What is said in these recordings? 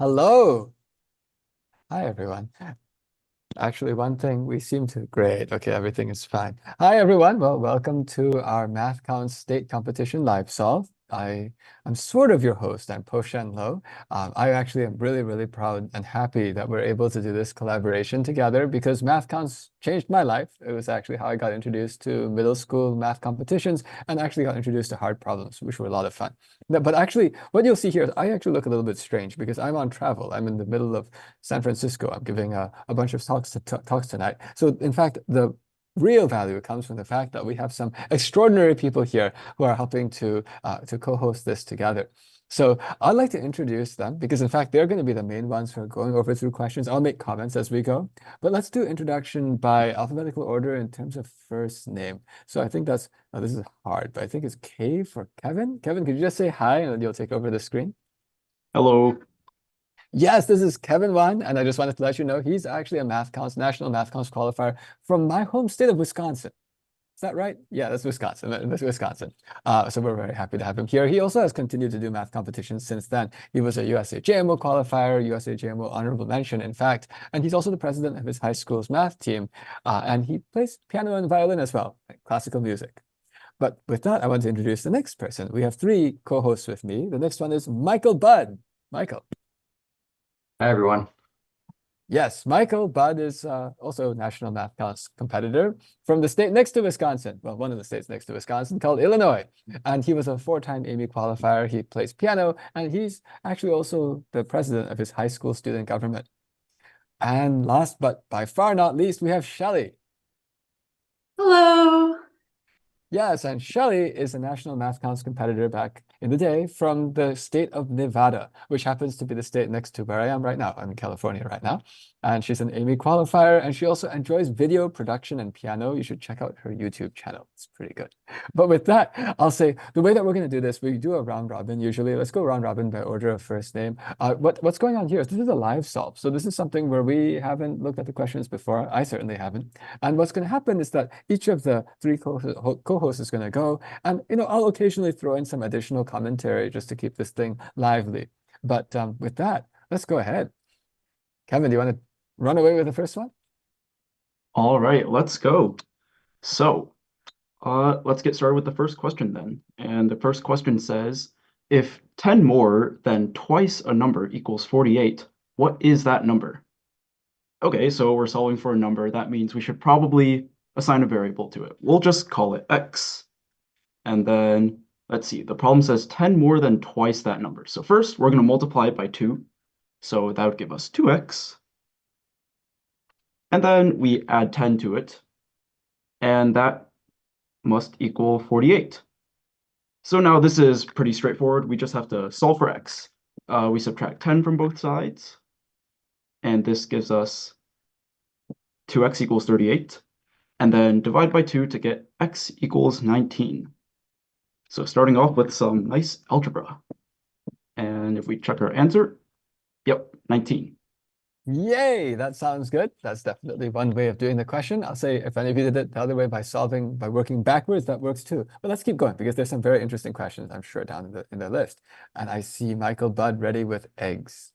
Hello. Hi, everyone. Actually, one thing we seem to, great. Okay, everything is fine. Hi, everyone. Well, welcome to our Math Counts State Competition Live Solve. I'm sort of your host. I'm Po-Shen Loh. I actually am really, really proud and happy that we're able to do this collaboration together because Math Counts changed my life. It was actually how I got introduced to middle school math competitions and actually got introduced to hard problems, which were a lot of fun. But actually, what you'll see here is I actually look a little bit strange because I'm on travel. I'm in the middle of San Francisco. I'm giving a bunch of talks tonight. So in fact, the real value comes from the fact that we have some extraordinary people here who are helping to co-host this together. So I'd like to introduce them because in fact, they're going to be the main ones who are going over through questions. I'll make comments as we go, but let's do introduction by alphabetical order in terms of first name. So I think that's, oh, this is hard, but I think it's K for Kevin. Kevin, could you just say hi and then you'll take over the screen? Hello. Yes, this is Kevin Wan, and I just wanted to let you know he's actually a national math counts qualifier from my home state of Wisconsin. Is that right? Yeah, that's Wisconsin. That's Wisconsin. So we're very happy to have him here. He also has continued to do math competitions since then. He was a USA JMO qualifier, USA JMO honorable mention, in fact, and he's also the president of his high school's math team. And he plays piano and violin as well, like classical music. But with that, I want to introduce the next person. We have three co-hosts with me. The next one is Michael Budd. Michael. Hi, everyone. Yes, Michael Budd is also a national math counts competitor from the state next to Wisconsin. Well, one of the states next to Wisconsin called Illinois. And he was a four-time Amy qualifier. He plays piano, and he's actually also the president of his high school student government. And last but by far not least, we have Shelley. Hello. Yes, and Shelley is a national math counts competitor back in the day from the state of Nevada, which happens to be the state next to where I am right now. I'm in California right now. And she's an Amy qualifier, and she also enjoys video production and piano. You should check out her YouTube channel. It's pretty good. But with that, I'll say the way that we're going to do this, we do a round robin usually. Let's go round robin by order of first name. What's going on here is this is a live solve. So this is something where we haven't looked at the questions before. I certainly haven't. And what's going to happen is that each of the three co-hosts is going to go, and I'll occasionally throw in some additional commentary just to keep this thing lively. But with that, let's go ahead. Kevin, do you want to run away with the first one? All right, let's go. So, let's get started with the first question then. And the first question says, if 10 more than twice a number equals 48, what is that number? Okay, so we're solving for a number. That means we should probably assign a variable to it. We'll just call it x. And then, let's see, the problem says 10 more than twice that number. So first, we're going to multiply it by 2. So that would give us 2x. And then we add 10 to it, and that must equal 48. So now this is pretty straightforward. We just have to solve for x. We subtract 10 from both sides, and this gives us 2x equals 38, and then divide by 2 to get x equals 19. So starting off with some nice algebra. And if we check our answer, yep, 19. Yay, that sounds good. That's definitely one way of doing the question. I'll say if any of you did it the other way by working backwards, that works too. But let's keep going because there's some very interesting questions, I'm sure, down in the list. And I see Michael Budd ready with eggs.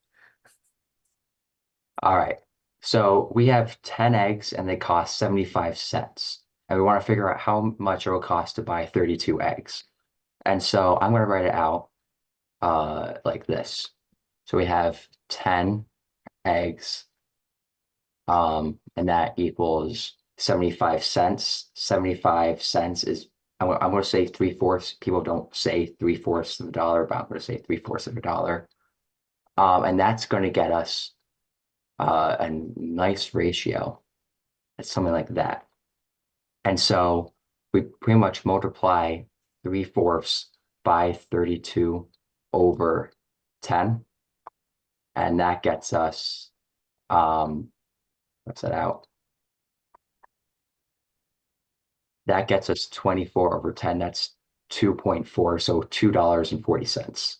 All right. So we have 10 eggs and they cost 75 cents. And we want to figure out how much it will cost to buy 32 eggs. And so I'm going to write it out like this. So we have 10 eggs, and that equals 75 cents. 75 cents is, I'm going to say 3/4. People don't say 3/4 of a dollar, but I'm going to say 3/4 of a dollar. And that's going to get us a nice ratio. It's something like that. And so we pretty much multiply 3/4 by 32 over 10. And that gets us, what's that out? That gets us 24 over 10. That's 2.4, so $2.40.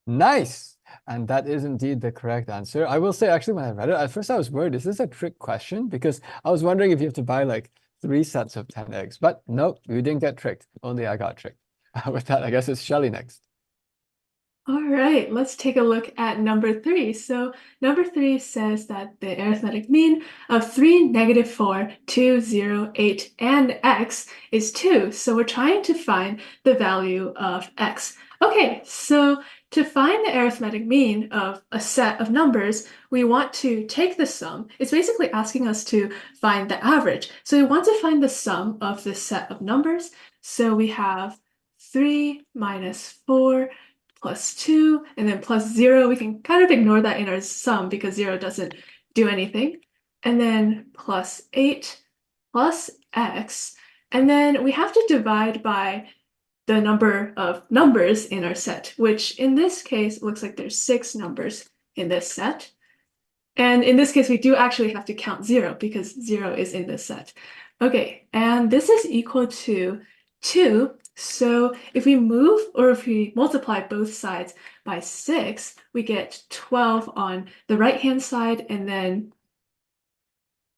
Nice. And that is indeed the correct answer. I will say, actually, when I read it, at first I was worried, is this a trick question? Because I was wondering if you have to buy like 3 sets of 10 eggs. But nope, you didn't get tricked. Only I got tricked. With that, I guess it's Shelley next. All right, let's take a look at number 3. So number 3 says that the arithmetic mean of 3, -4, 2, 0, 8, and x is 2. So we're trying to find the value of x. Okay, so to find the arithmetic mean of a set of numbers, we want to take the sum. It's basically asking us to find the average. So we want to find the sum of this set of numbers. So we have 3 minus 4 plus 2, and then plus 0. We can kind of ignore that in our sum because 0 doesn't do anything. And then plus 8 plus x. And then we have to divide by the number of numbers in our set, which in this case looks like there's 6 numbers in this set. And in this case, we do actually have to count 0 because 0 is in this set. Okay, and this is equal to 2. So if we move or if we multiply both sides by 6, we get 12 on the right-hand side. And then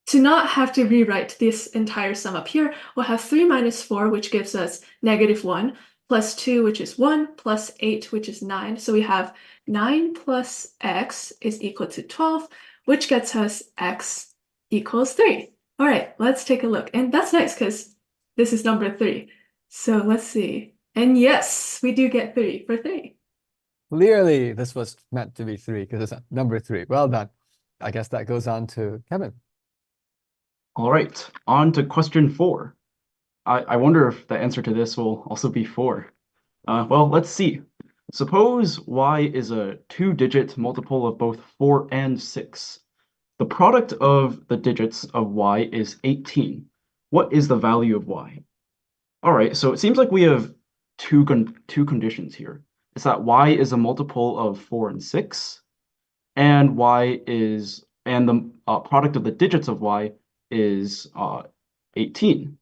to not have to rewrite this entire sum up here, we'll have 3 minus 4, which gives us -1, plus 2, which is 1, plus 8, which is 9. So we have 9 plus x is equal to 12, which gets us x equals 3. All right, let's take a look. And that's nice because this is number 3. So let's see. And yes, we do get 3 for 3. Clearly, this was meant to be 3 because it's number 3. Well done. I guess that goes on to Kevin. All right, on to question 4. I wonder if the answer to this will also be 4. Well, let's see. Suppose y is a 2-digit multiple of both 4 and 6. The product of the digits of y is 18. What is the value of y? All right, so it seems like we have two conditions here. It's that y is a multiple of 4 and 6, and the product of the digits of y is 18.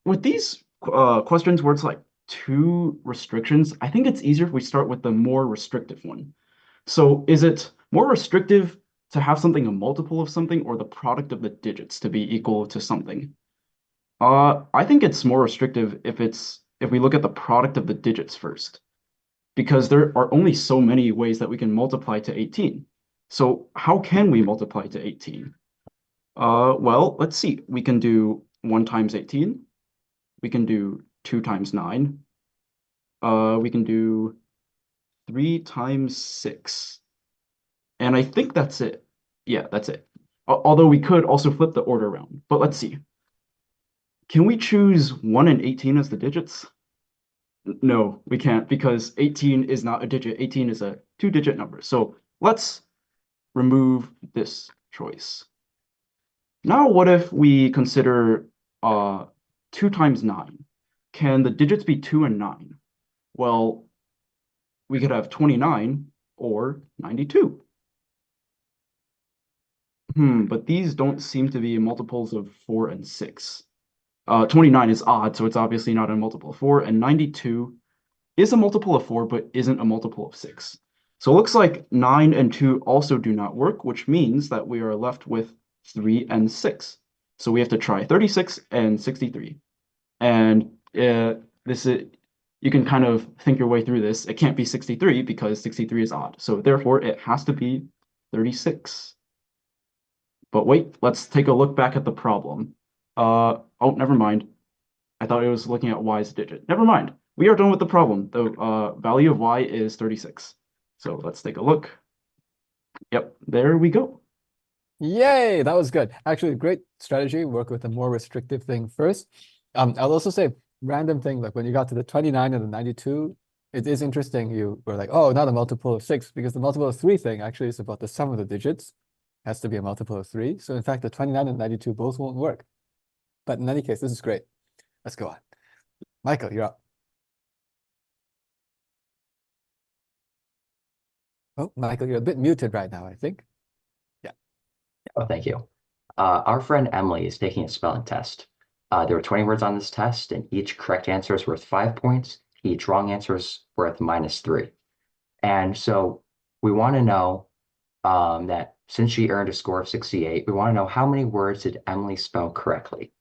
With these questions where it's like 2 restrictions, I think it's easier if we start with the more restrictive one. So is it more restrictive to have something a multiple of something or the product of the digits to be equal to something? I think it's more restrictive if we look at the product of the digits first, because there are only so many ways that we can multiply to 18. So how can we multiply to 18? Well, let's see. We can do 1 times 18. We can do 2 times 9. We can do 3 times 6. And I think that's it. Yeah, that's it. Although we could also flip the order around, but let's see. Can we choose 1 and 18 as the digits? No, we can't because 18 is not a digit. 18 is a 2-digit number. So let's remove this choice. Now what if we consider 2 times 9? Can the digits be 2 and 9? Well, we could have 29 or 92. But these don't seem to be multiples of 4 and 6. 29 is odd, so it's obviously not a multiple of 4, and 92 is a multiple of 4, but isn't a multiple of 6. So it looks like 9 and 2 also do not work, which means that we are left with 3 and 6. So we have to try 36 and 63. And you can kind of think your way through this. It can't be 63 because 63 is odd. So therefore, it has to be 36. But wait, let's take a look back at the problem. Oh, never mind. I thought it was looking at y's digit. Never mind. We are done with the problem. The value of y is 36. So let's take a look. Yep, there we go. Yay, that was good. Actually, great strategy. Work with a more restrictive thing first. I'll also say random thing, like when you got to the 29 and the 92, it is interesting. You were like, oh, not a multiple of 6, because the multiple of 3 thing actually is about the sum of the digits. Has to be a multiple of 3. So in fact, the 29 and 92 both won't work. But in any case, this is great. Let's go on. Michael, you're up. Oh, Michael, you're a bit muted right now, I think. Yeah. Oh, thank you. Our friend Emily is taking a spelling test. There were 20 words on this test, and each correct answer is worth 5 points. Each wrong answer is worth -3. And so we want to know that since she earned a score of 68, we want to know how many words did Emily spell correctly.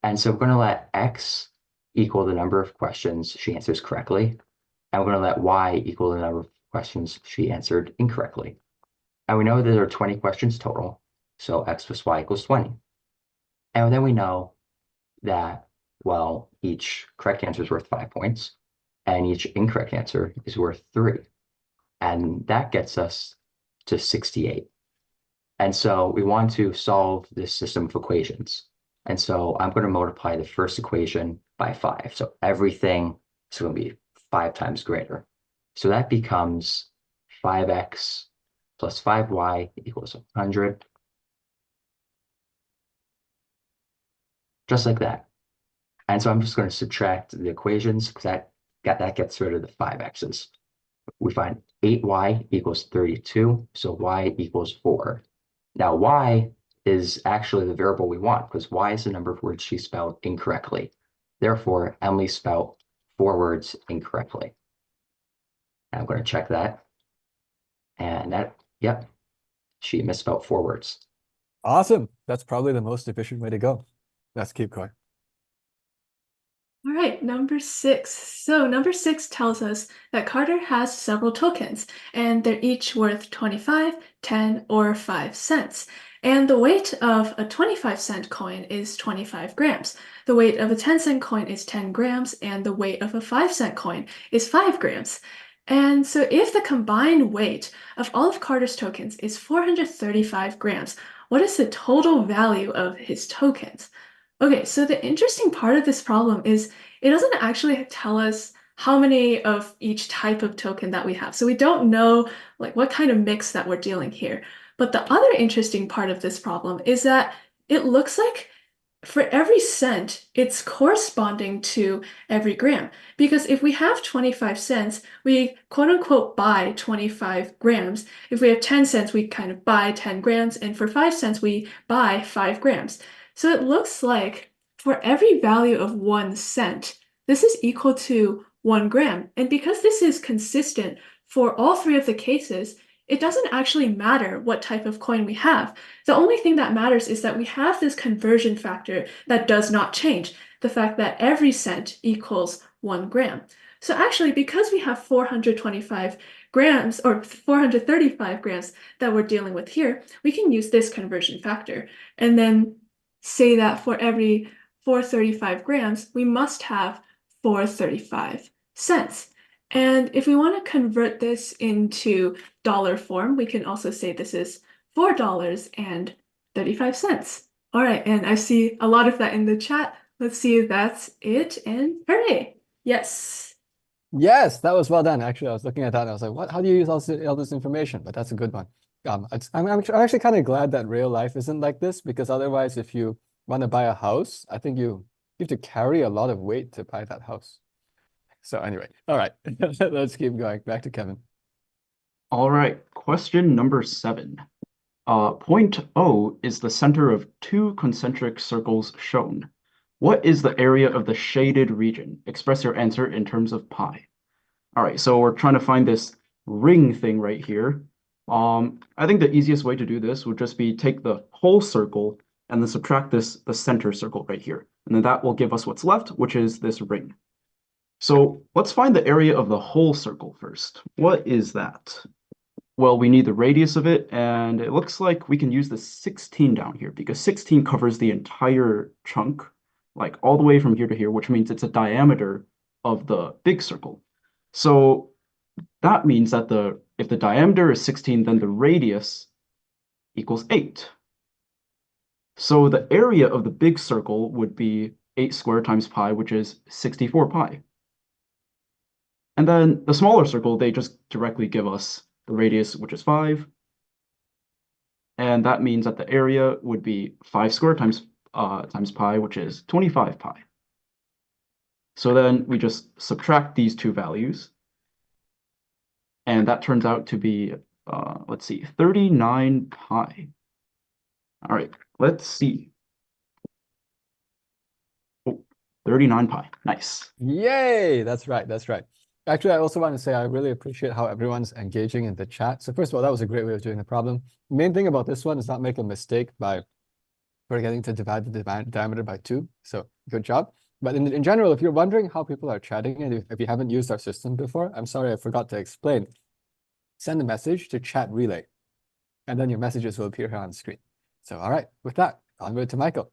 And so we're going to let x equal the number of questions she answers correctly. And we're going to let y equal the number of questions she answered incorrectly. And we know that there are 20 questions total, so x plus y equals 20. And then we know that, well, each correct answer is worth 5 points, and each incorrect answer is worth 3. And that gets us to 68. And so we want to solve this system of equations. And so I'm going to multiply the first equation by 5. So everything is going to be 5 times greater. So that becomes 5x plus 5y equals 100. Just like that. And so I'm just going to subtract the equations because that gets rid of the 5x's. We find 8y equals 32, so y equals 4. Now, y is actually the variable we want because y is the number of words she spelled incorrectly. Therefore, Emily spelled 4 words incorrectly. And I'm going to check that. And yep, she misspelled 4 words. Awesome. That's probably the most efficient way to go. Let's keep going. All right, number 6. So number 6 tells us that Carter has several tokens, and they're each worth 25, 10, or 5 cents. And the weight of a 25-cent coin is 25 grams. The weight of a 10-cent coin is 10 grams, and the weight of a 5-cent coin is 5 grams. And so if the combined weight of all of Carter's tokens is 435 grams, what is the total value of his tokens? Okay, so the interesting part of this problem is it doesn't actually tell us how many of each type of token that we have. So we don't know like what kind of mix that we're dealing here. But the other interesting part of this problem is that it looks like for every cent, it's corresponding to every gram. Because if we have 25 cents, we quote unquote buy 25 grams. If we have 10 cents, we kind of buy 10 grams. And for 5 cents, we buy 5 grams. So it looks like for every value of 1 cent, this is equal to 1 gram. And because this is consistent for all 3 of the cases, it doesn't actually matter what type of coin we have. The only thing that matters is that we have this conversion factor that does not change, the fact that every cent equals 1 gram. So actually, because we have 425 grams or 435 grams that we're dealing with here, we can use this conversion factor and then say that for every 435 grams, we must have 435 cents. And if we want to convert this into dollar form, we can also say this is $4.35. All right, and I see a lot of that in the chat. Let's see if that's it, and hooray! Yes. Yes, that was well done. Actually, I was looking at that and I was like, what? How do you use all this information? But that's a good one. I'm actually kind of glad that real life isn't like this because otherwise, if you want to buy a house, I think you have to carry a lot of weight to buy that house. So anyway, all right, let's keep going. Back to Kevin. All right, question number 7. Point O is the center of 2 concentric circles shown. What is the area of the shaded region? Express your answer in terms of pi. All right, so we're trying to find this ring thing right here. I think the easiest way to do this would just be take the whole circle and then subtract the center circle right here. And then that will give us what's left, which is this ring. So let's find the area of the whole circle first. What is that? Well, we need the radius of it, and it looks like we can use the 16 down here because 16 covers the entire chunk, like all the way from here to here, which means it's a diameter of the big circle. So that means that if the diameter is 16, then the radius equals 8. So the area of the big circle would be 8 squared times pi, which is 64 pi. And then the smaller circle, they just directly give us the radius, which is 5. And that means that the area would be 5 squared times pi, which is 25 pi. So then we just subtract these two values. And that turns out to be, let's see, 39 pi. All right, let's see. Oh, 39 pi. Nice. Yay! That's right. That's right. Actually, I also want to say I really appreciate how everyone's engaging in the chat. So first of all, that was a great way of doing the problem. The main thing about this one is not make a mistake by forgetting to divide the diameter by 2. So good job. But in general, if you're wondering how people are chatting and if you haven't used our system before, I'm sorry, I forgot to explain. Send a message to chat relay, and then your messages will appear here on the screen. So, all right, with that, onward to Michael.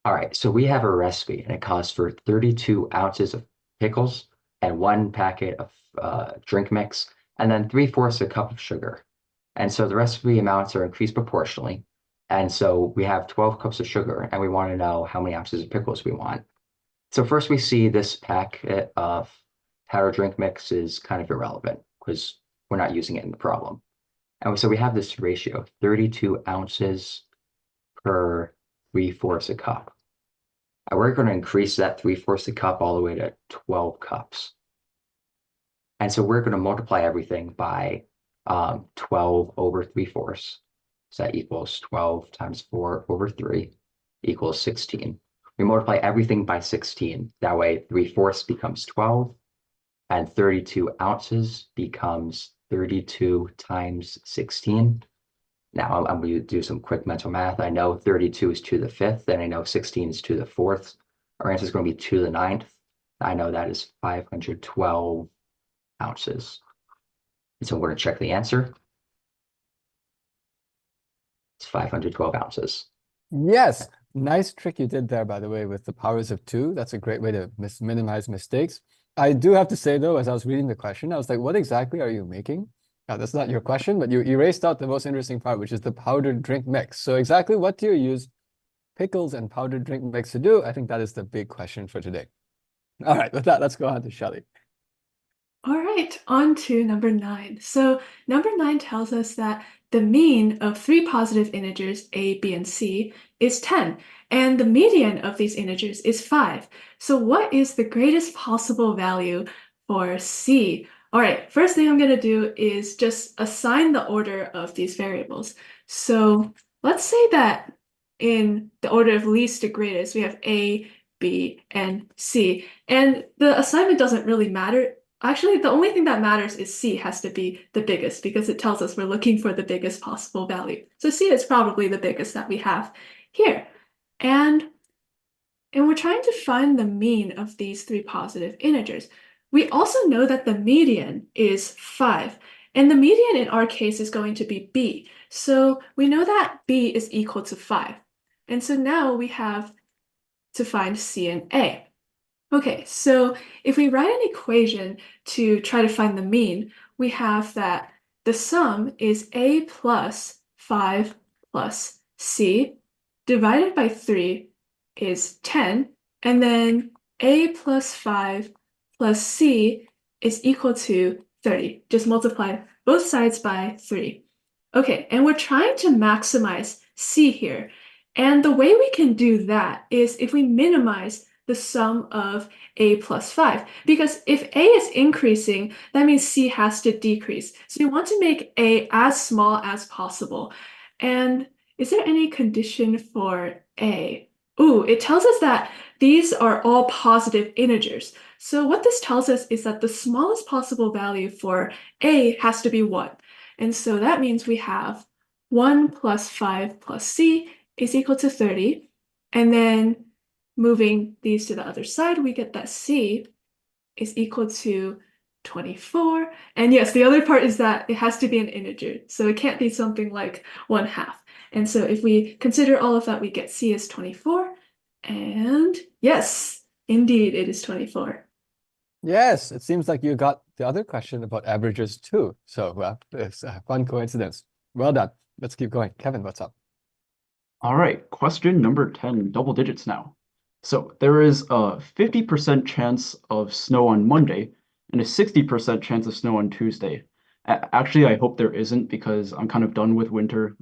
All right, so we have a recipe and it calls for 32 ounces of pickles and 1 packet of drink mix, and then 3/4 a cup of sugar. And so the recipe amounts are increased proportionally. And so we have 12 cups of sugar and we want to know how many ounces of pickles we want. So first we see this packet of powdered drink mix is kind of irrelevant because we're not using it in the problem. And so we have this ratio, 32 ounces per 3/4 a cup. We're going to increase that 3/4 a cup all the way to 12 cups. And so we're going to multiply everything by 12 over 3/4. So that equals 12 times 4 over 3 equals 16. We multiply everything by 16. That way 3/4 becomes 12 and 32 ounces becomes 32 times 16. Now I'm going to do some quick mental math. I know 32 is 2 to the 5th, and I know 16 is 2 to the 4th. Our answer is going to be 2 to the 9th. I know that is 512 ounces. And so we're going to check the answer. It's 512 ounces. Yes, nice trick you did there, by the way, with the powers of 2. That's a great way to minimize mistakes. I do have to say, though, as I was reading the question, I was like, what exactly are you making? Now, that's not your question, but you erased out the most interesting part, which is the powdered drink mix. So exactly what do you use pickles and powdered drink mix to do? I think that is the big question for today. All right, with that, let's go on to Shelley. All right, on to number 9. So number 9 tells us that the mean of 3 positive integers, a, b, and c, is 10, and the median of these integers is 5. So what is the greatest possible value for c? All right, first thing I'm going to do is just assign the order of these variables. So let's say that in the order of least to greatest, we have a, b, and c. And the assignment doesn't really matter. Actually, the only thing that matters is c has to be the biggest because it tells us we're looking for the biggest possible value. So c is probably the biggest that we have here. And we're trying to find the mean of these 3 positive integers. We also know that the median is 5, and the median in our case is going to be b. So we know that b is equal to 5. And so now we have to find c and a. Okay, so if we write an equation to try to find the mean, we have that the sum is a plus 5 plus c divided by 3 is 10, and then a plus 5 plus c is equal to 30. Just multiply both sides by 3. Okay, and we're trying to maximize c here. And the way we can do that is if we minimize the sum of a plus 5. Because if a is increasing, that means c has to decrease. So you want to make a as small as possible. And is there any condition for a? Ooh, it tells us that these are all positive integers. So what this tells us is that the smallest possible value for a has to be 1. And so that means we have 1 plus 5 plus c is equal to 30. And then moving these to the other side, we get that c is equal to 24. And yes, the other part is that it has to be an integer. So it can't be something like 1/2. And so if we consider all of that, we get c is 24. And yes, indeed, it is 24. Yes, it seems like you got the other question about averages too. So it's a fun coincidence. Well done. Let's keep going. Kevin, what's up? All right, question number 10, double digits now. So there is a 50% chance of snow on Monday and a 60% chance of snow on Tuesday. Actually, I hope there isn't because I'm kind of done with winter.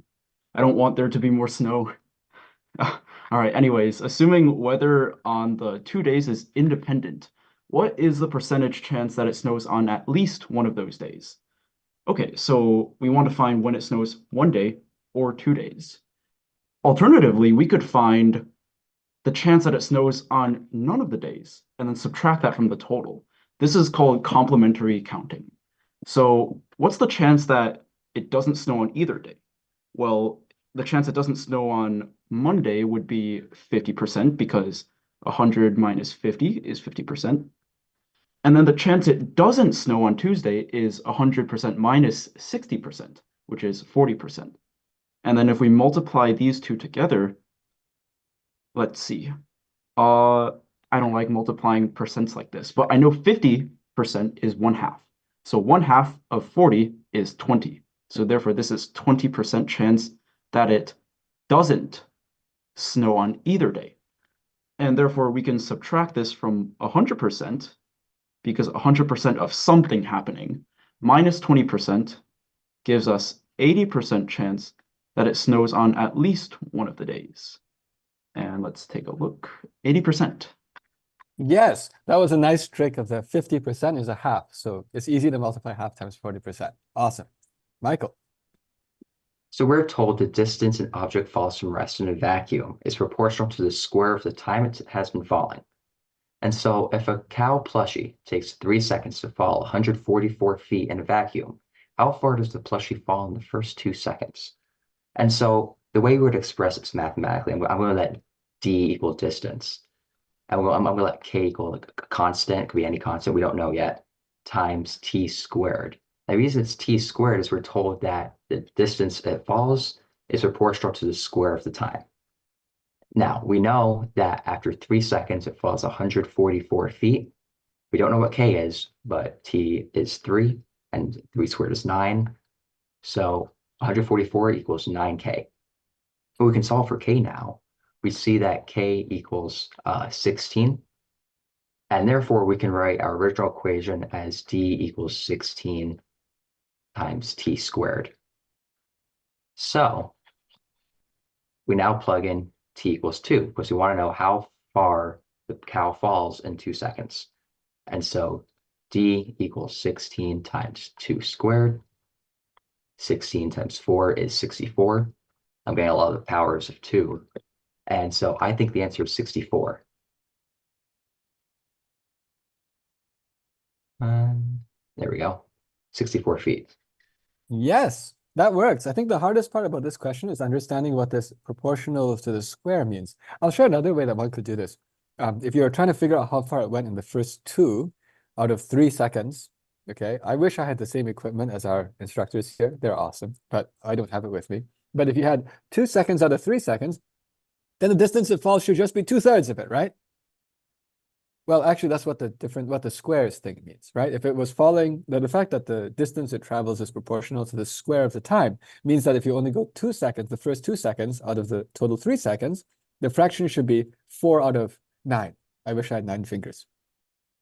I don't want there to be more snow. All right, anyways, assuming weather on the 2 days is independent, what is the percentage chance that it snows on at least one of those days? Okay, so we want to find when it snows one day or 2 days. Alternatively, we could find the chance that it snows on none of the days and then subtract that from the total. This is called complementary counting. So what's the chance that it doesn't snow on either day? Well, the chance it doesn't snow on Monday would be 50% because 100 minus 50 is 50%. And then the chance it doesn't snow on Tuesday is 100% minus 60%, which is 40%. And then if we multiply these two together, let's see. I don't like multiplying percents like this, but I know 50% is 1/2. So 1/2 of 40 is 20. So therefore, this is 20% chance that it doesn't snow on either day. And therefore, we can subtract this from 100%, because 100% of something happening minus 20% gives us 80% chance that it snows on at least one of the days. And let's take a look. 80%. Yes, that was a nice trick of the 50% is a half. So it's easy to multiply half times 40%. Awesome. Michael. So we're told the distance an object falls from rest in a vacuum is proportional to the square of the time it has been falling. And so if a cow plushie takes 3 seconds to fall 144 feet in a vacuum, how far does the plushie fall in the first 2 seconds? And so the way we would express this mathematically, I'm going to let d equal distance. And I'm going to let k equal like a constant, it could be any constant, we don't know yet, times t squared. The reason it's t squared is we're told that the distance it falls is proportional to the square of the time. Now, we know that after 3 seconds, it falls 144 feet. We don't know what k is, but t is 3, and 3 squared is 9. So 144 equals 9k. But we can solve for k now. We see that k equals 16. And therefore, we can write our original equation as d equals 16 times t squared. So we now plug in t equals 2, because we want to know how far the cow falls in 2 seconds. And so d equals 16 times 2 squared. 16 times 4 is 64. I'm getting a lot of the powers of 2. And so I think the answer is 64. There we go. 64 feet. Yes, that works. I think the hardest part about this question is understanding what this proportional to the square means. I'll show another way that one could do this. If you're trying to figure out how far it went in the first 2 out of 3 seconds, okay, I wish I had the same equipment as our instructors here. They're awesome, but I don't have it with me. But if you had 2 seconds out of 3 seconds, then the distance it falls should just be 2/3 of it, right? Well, actually, that's what the squares thing means, right? If it was falling, the fact that the distance it travels is proportional to the square of the time means that if you only go 2 seconds, the first 2 seconds out of the total 3 seconds, the fraction should be 4 out of 9. I wish I had 9 fingers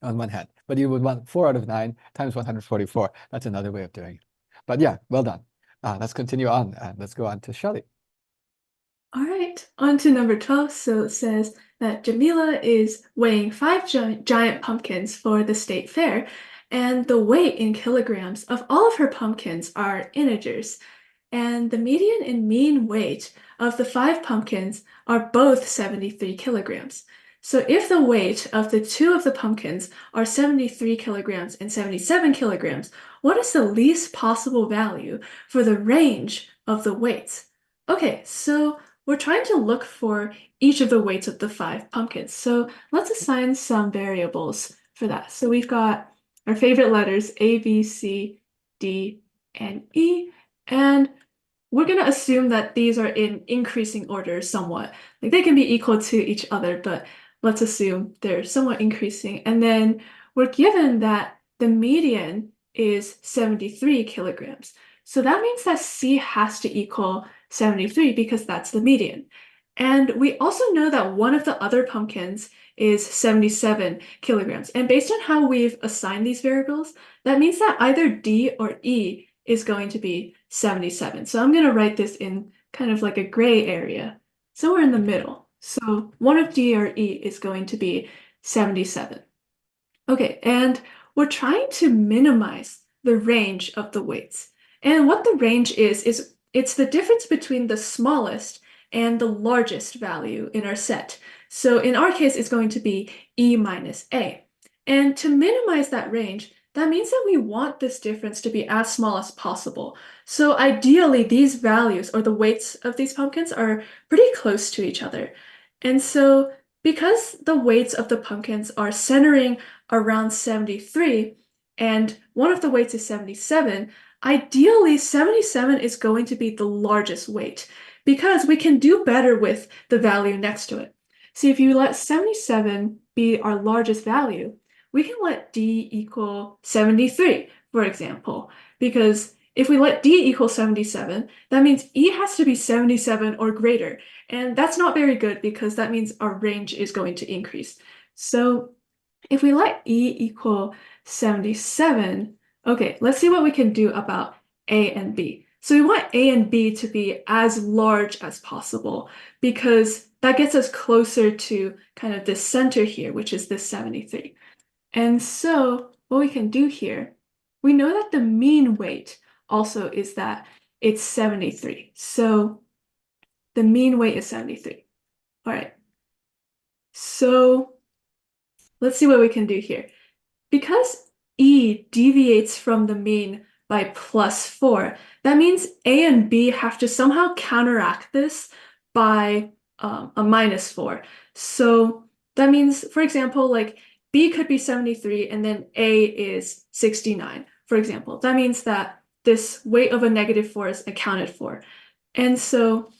on one hand, but you would want 4 out of 9 times 144. That's another way of doing it. But yeah, well done. Let's continue on. Let's go on to Shelley. All right, on to number 12. So it says that Jamila is weighing 5 giant pumpkins for the state fair, and the weight in kilograms of all of her pumpkins are integers. And the median and mean weight of the 5 pumpkins are both 73 kilograms. So if the weight of the 2 of the pumpkins are 73 kilograms and 77 kilograms, what is the least possible value for the range of the weights? Okay, so we're trying to look for each of the weights of the 5 pumpkins. So let's assign some variables for that. So we've got our favorite letters, A, B, C, D, and E. And we're going to assume that these are in increasing order somewhat. Like they can be equal to each other, but let's assume they're somewhat increasing. And then we're given that the median is 73 kilograms. So that means that C has to equal 73 because that's the median. And we also know that one of the other pumpkins is 77 kilograms. And based on how we've assigned these variables, that means that either D or E is going to be 77. So I'm going to write this in kind of like a gray area, somewhere in the middle. So one of D or E is going to be 77. Okay, and we're trying to minimize the range of the weights. And what the range is it's the difference between the smallest and the largest value in our set. So in our case, it's going to be E minus A. And to minimize that range, that means that we want this difference to be as small as possible. So ideally, these values or the weights of these pumpkins are pretty close to each other. And so because the weights of the pumpkins are centering around 73, and one of the weights is 77, ideally 77 is going to be the largest weight because we can do better with the value next to it. See, if you let 77 be our largest value, we can let D equal 73, for example, because if we let D equal 77, that means E has to be 77 or greater. And that's not very good because that means our range is going to increase. So if we let E equal 77, okay, let's see what we can do about A and B. So we want A and B to be as large as possible because that gets us closer to kind of this center here, which is this 73. And so what we can do here, we know that the mean weight also is that it's 73. So the mean weight is 73. All right. So let's see what we can do here. Because E deviates from the mean by +4, that means A and B have to somehow counteract this by a -4. So that means, for example, like B could be 73 and then A is 69, for example. That means that this weight of a -4 is accounted for. And so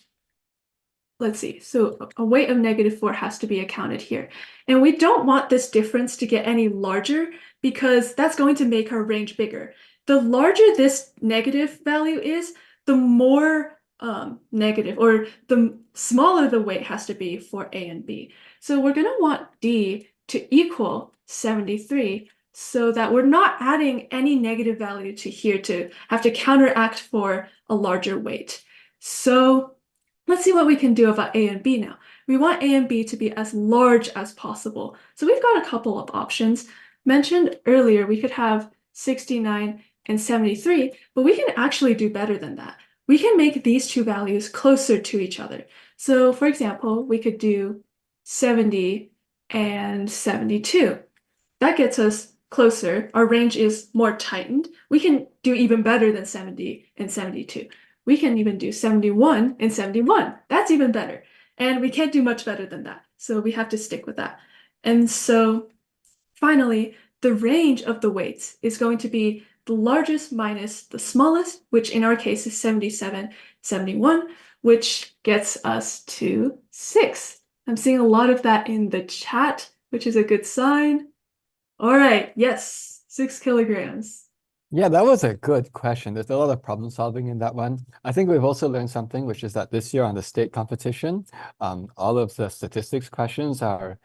let's see. So a weight of -4 has to be accounted here. And we don't want this difference to get any larger because that's going to make our range bigger. The larger this negative value is, the more negative, or the smaller the weight has to be for A and B. So we're going to want D to equal 73 so that we're not adding any negative value to here to have to counteract for a larger weight. So let's see what we can do about A and B now. We want A and B to be as large as possible. So we've got a couple of options. Mentioned earlier, we could have 69 and 73, but we can actually do better than that. We can make these two values closer to each other. So for example, we could do 70 and 72. That gets us closer. Our range is more tightened. We can do even better than 70 and 72. We can even do 71 and 71. That's even better. And we can't do much better than that. So we have to stick with that. And so finally, the range of the weights is going to be the largest minus the smallest, which in our case is 77, 71, which gets us to 6. I'm seeing a lot of that in the chat, which is a good sign. All right, yes, 6 kilograms. Yeah, that was a good question. There's a lot of problem solving in that one. I think we've also learned something, which is that this year on the state competition, all of the statistics questions are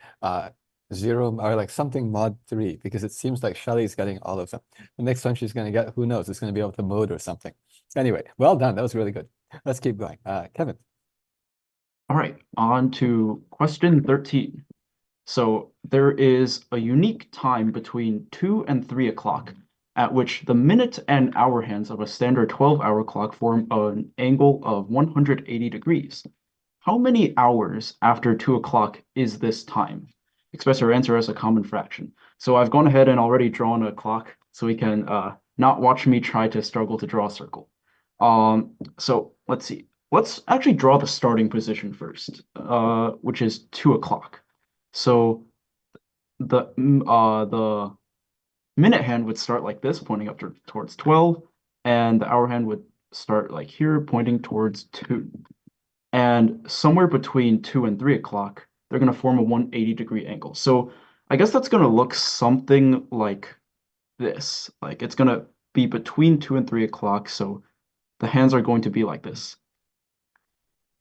0 or like something mod 3, because it seems like Shelley's getting all of them. The next one she's going to get, who knows, it's going to be able to mode or something. Anyway, well done. That was really good. Let's keep going. Kevin. All right, on to question 13. So there is a unique time between 2 and 3 o'clock at which the minute and hour hands of a standard 12-hour clock form an angle of 180 degrees. How many hours after 2 o'clock is this time? Express your answer as a common fraction. So I've gone ahead and already drawn a clock so we can not watch me try to struggle to draw a circle. So let's see. Let's actually draw the starting position first, which is 2 o'clock. So the minute hand would start like this, pointing up towards 12, and the hour hand would start like here, pointing towards 2. And somewhere between 2 and 3 o'clock, they're going to form a 180-degree angle. So I guess that's going to look something like this. Like it's going to be between 2 and 3 o'clock, so the hands are going to be like this.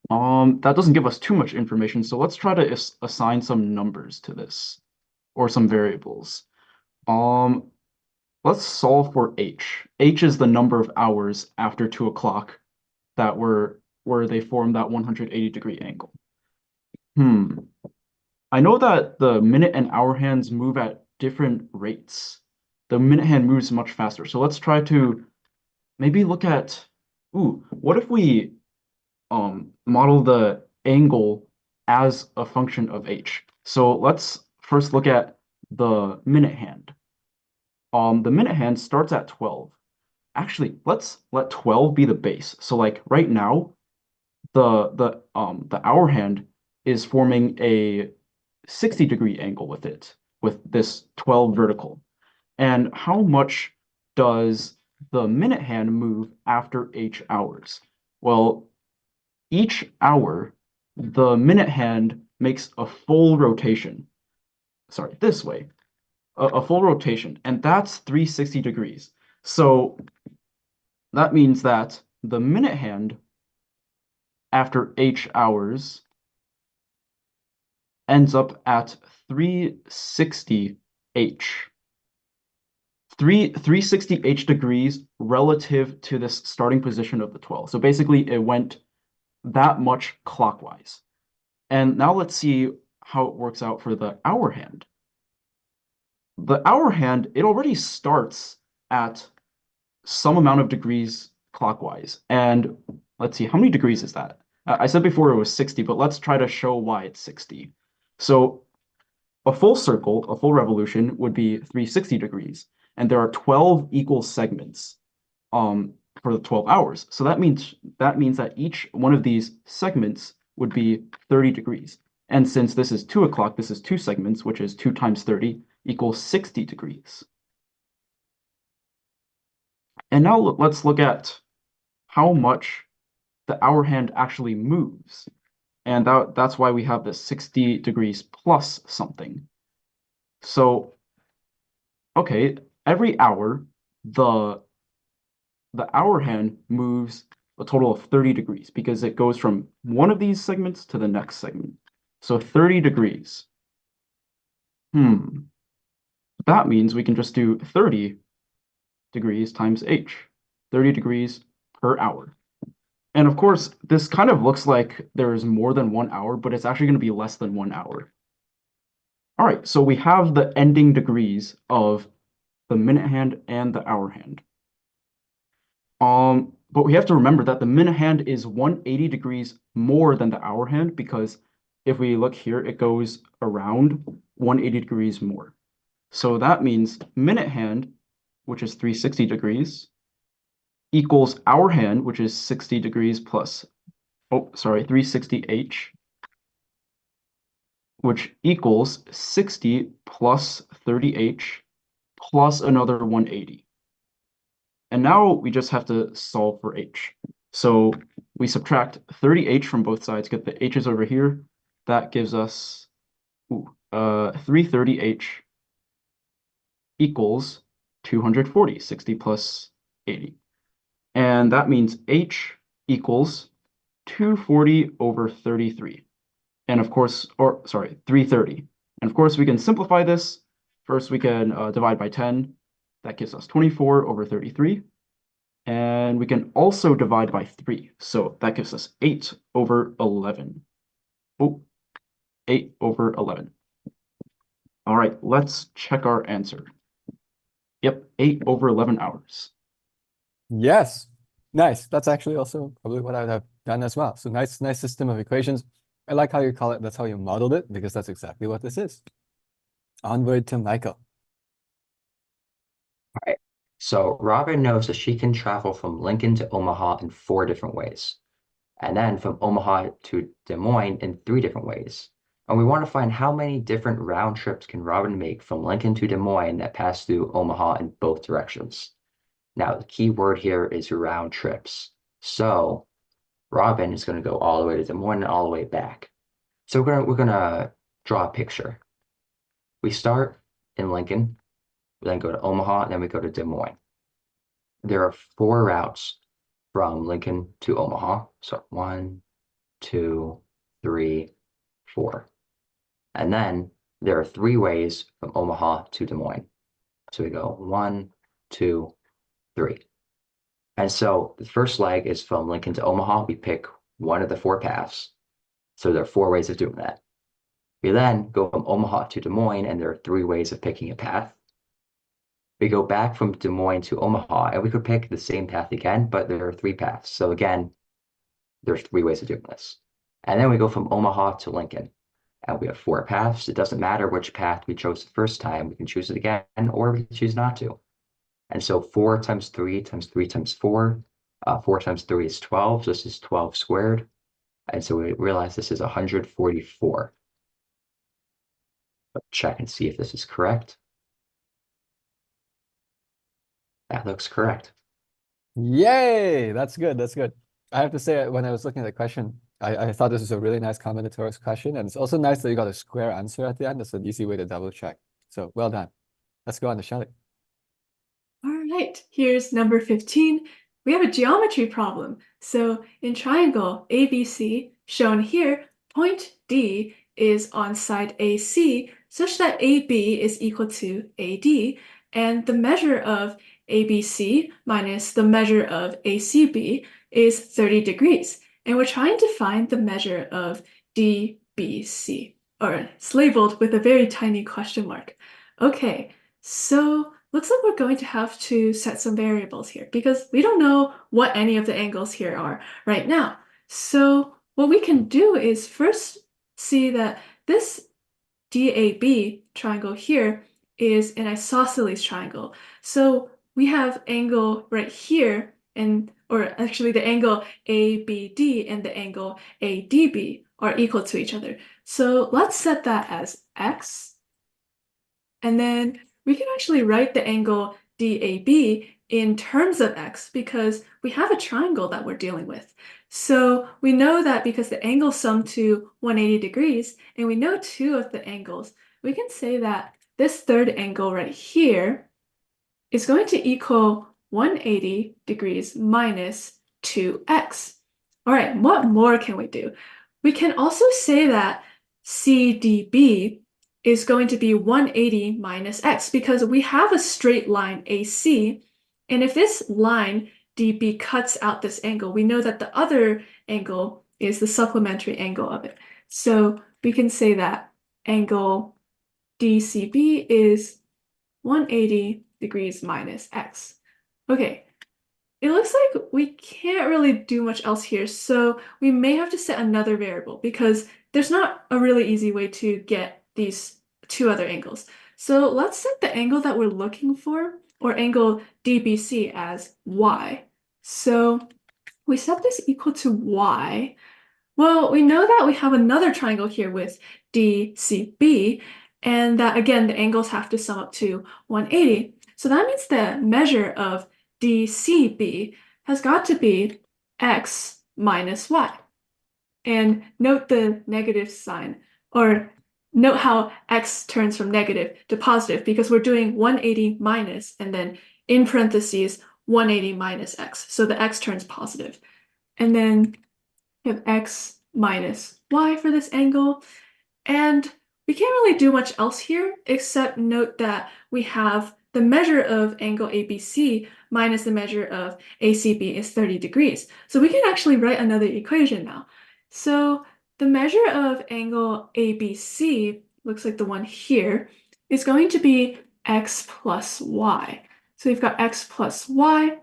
That doesn't give us too much information, so let's try to assign some numbers to this, or some variables. Let's solve for h. H is the number of hours after 2 o'clock that were where they form that 180-degree angle. I know that the minute and hour hands move at different rates. The minute hand moves much faster. So let's try to maybe look at, what if we model the angle as a function of h? So let's first look at the minute hand. The minute hand starts at 12. Actually, let's let 12 be the base. So like right now, the hour hand is forming a 60-degree angle with it, with this 12 vertical. And how much does the minute hand move after h hours? Well, each hour, the minute hand makes a full rotation. Sorry, this way, a full rotation, and that's 360 degrees. So that means that the minute hand after h hours ends up at 360 h. 360 h degrees relative to this starting position of the 12. So basically it went that much clockwise. And now let's see how it works out for the hour hand. The hour hand, it already starts at some amount of degrees clockwise. And let's see, how many degrees is that? I said before it was 60, but let's try to show why it's 60. So a full circle, a full revolution, would be 360 degrees. And there are 12 equal segments for the 12 hours. So that means that each one of these segments would be 30 degrees. And since this is 2 o'clock, this is 2 segments, which is 2 times 30 equals 60 degrees. And now let's look at how much the hour hand actually moves. And that's why we have this 60 degrees plus something. So, okay, every hour, the hour hand moves a total of 30 degrees because it goes from one of these segments to the next segment. So 30 degrees. That means we can just do 30 degrees times h, 30 degrees per hour. And of course, this kind of looks like there's more than 1 hour, but it's actually going to be less than 1 hour. All right, so we have the ending degrees of the minute hand and the hour hand. But we have to remember that the minute hand is 180 degrees more than the hour hand because if we look here, it goes around 180 degrees more. So that means minute hand, which is 360 degrees, equals hour hand, which is 60 degrees plus, 360h, which equals 60 plus 30h plus another 180. And now we just have to solve for h. So we subtract 30h from both sides, get the h's over here. That gives us 330h equals 240, 60 plus 80. And that means h equals 240 over 33. And of course, 330. And of course, we can simplify this. First, we can divide by 10. That gives us 24 over 33. And we can also divide by 3. So that gives us 8 over 11. 8 over 11. All right, let's check our answer. Yep, 8 over 11 hours. Yes. Nice. That's actually also probably what I would have done as well. So nice system of equations. I like how you call it. That's how you modeled it, because that's exactly what this is. Onward to Michael. All right. So Robin knows that she can travel from Lincoln to Omaha in 4 different ways, and then from Omaha to Des Moines in 3 different ways. And we want to find how many different round trips can Robin make from Lincoln to Des Moines that pass through Omaha in both directions. Now, the key word here is round trips. So Robin is going to go all the way to Des Moines and all the way back. So we're gonna draw a picture. We start in Lincoln, we then go to Omaha, and then we go to Des Moines. There are 4 routes from Lincoln to Omaha. So 1, 2, 3, 4. And then there are 3 ways from Omaha to Des Moines. So we go 1, 2, 3. And so the first leg is from Lincoln to Omaha. We pick one of the 4 paths. So there are 4 ways of doing that. We then go from Omaha to Des Moines, and there are 3 ways of picking a path. We go back from Des Moines to Omaha, and we could pick the same path again, but there are 3 paths. So again, there's 3 ways of doing this. And then we go from Omaha to Lincoln, and we have 4 paths. It doesn't matter which path we chose the first time. We can choose it again, or we can choose not to. And so 4 times 3 times 3 times 4, 4 times 3 is 12. So this is 12 squared. And so we realize this is 144. Check and see if this is correct. That looks correct. Yay! That's good. That's good. I have to say, when I was looking at the question, I thought this was a really nice combinatorics question. And it's also nice that you got a square answer at the end. That's an easy way to double check. So well done. Let's go on to Shelley. All right, here's number 15. We have a geometry problem. So in triangle ABC, shown here, point D is on side AC such that AB is equal to AD, and the measure of ABC minus the measure of ACB is 30 degrees. And we're trying to find the measure of DBC, or it's labeled with a very tiny question mark. Okay, so looks like we're going to have to set some variables here because we don't know what any of the angles here are right now. So what we can do is first see that this DAB triangle here is an isosceles triangle. So we have angle right here, and or actually the angle ABD and the angle ADB are equal to each other. So let's set that as X. And then we can actually write the angle DAB in terms of X because we have a triangle that we're dealing with. So we know that because the angles sum to 180 degrees, and we know two of the angles, we can say that this third angle right here is going to equal 180 degrees minus 2x. All right, what more can we do? We can also say that CDB is going to be 180 minus x because we have a straight line AC, and if this line DB cuts out this angle, we know that the other angle is the supplementary angle of it. So we can say that angle DCB is 180 degrees minus x. Okay, it looks like we can't really do much else here, so we may have to set another variable because there's not a really easy way to get these two other angles. So let's set the angle that we're looking for, or angle DBC, as y. So we set this equal to y. Well, we know that we have another triangle here with DCB, and that again, the angles have to sum up to 180. So that means the measure of DCB has got to be x minus y. And note the negative sign, or note how x turns from negative to positive because we're doing 180 minus and then in parentheses 180 minus x. So the x turns positive. And then we have x minus y for this angle. And we can't really do much else here except note that we have the measure of angle ABC minus the measure of ACB is 30 degrees. So we can actually write another equation now. So the measure of angle ABC, looks like the one here, is going to be x plus y. So we've got x plus y,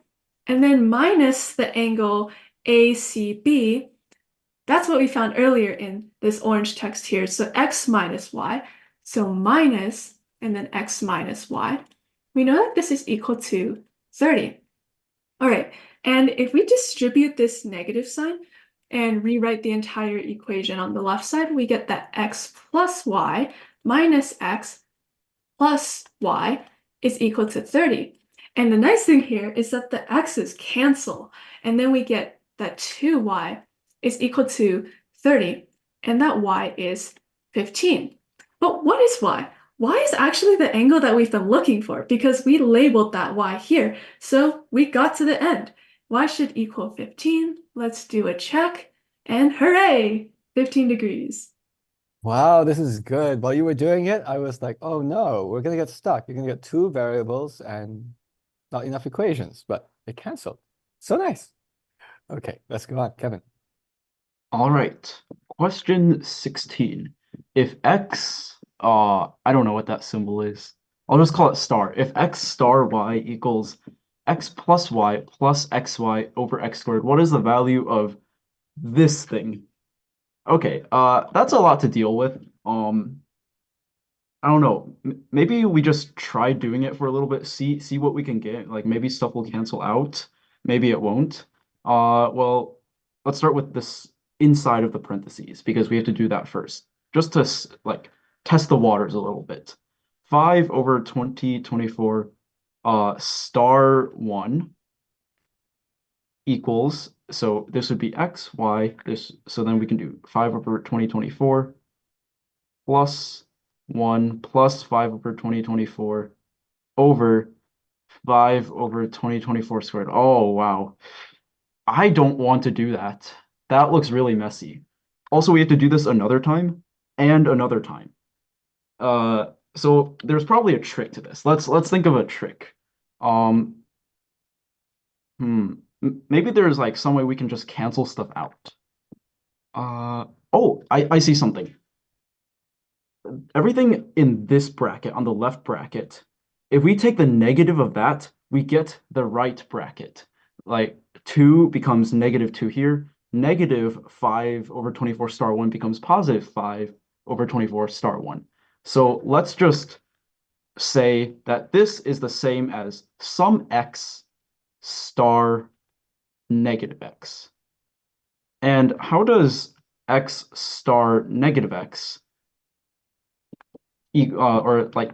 and then minus the angle ACB. That's what we found earlier in this orange text here. So x minus y. So minus, and then x minus y. We know that this is equal to 30. All right, and if we distribute this negative sign and rewrite the entire equation on the left side, we get that x plus y minus x plus y is equal to 30. And the nice thing here is that the x's cancel, and then we get that 2y is equal to 30, and that y is 15. But what is y? Y is actually the angle that we've been looking for because we labeled that y here. So we got to the end. Y should equal 15. Let's do a check, and hooray, 15 degrees. Wow, this is good. While you were doing it, I was like, oh no, we're gonna get stuck. You're gonna get two variables and not enough equations, but it canceled. So nice. Okay, let's go on, Kevin. All right. Question 16. If x, I don't know what that symbol is. I'll just call it star. If x star y equals x plus y plus xy over x squared, what is the value of this thing? Okay, that's a lot to deal with. I don't know. Maybe we just try doing it for a little bit, see what we can get. Like maybe stuff will cancel out, maybe it won't. Well, let's start with this inside of the parentheses because we have to do that first. Just to like test the waters a little bit. 5 over 2024 star 1 equals, so this would be x, y, this, so then we can do 5 over 2024 plus 1 plus 5 over 2024 over 5 over 2024 squared. Oh, wow. I don't want to do that. That looks really messy. Also, we have to do this another time and another time. So there's probably a trick to this. Let's think of a trick. Um, maybe there's like some way we can just cancel stuff out. Oh, I see something. Everything in this bracket, on the left bracket, if we take the negative of that, we get the right bracket. Like 2 becomes negative 2 here. Negative 5 over 24 star 1 becomes positive 5 over 24 star 1. So let's just say that this is the same as some x star negative x. And how does x star negative x, or like,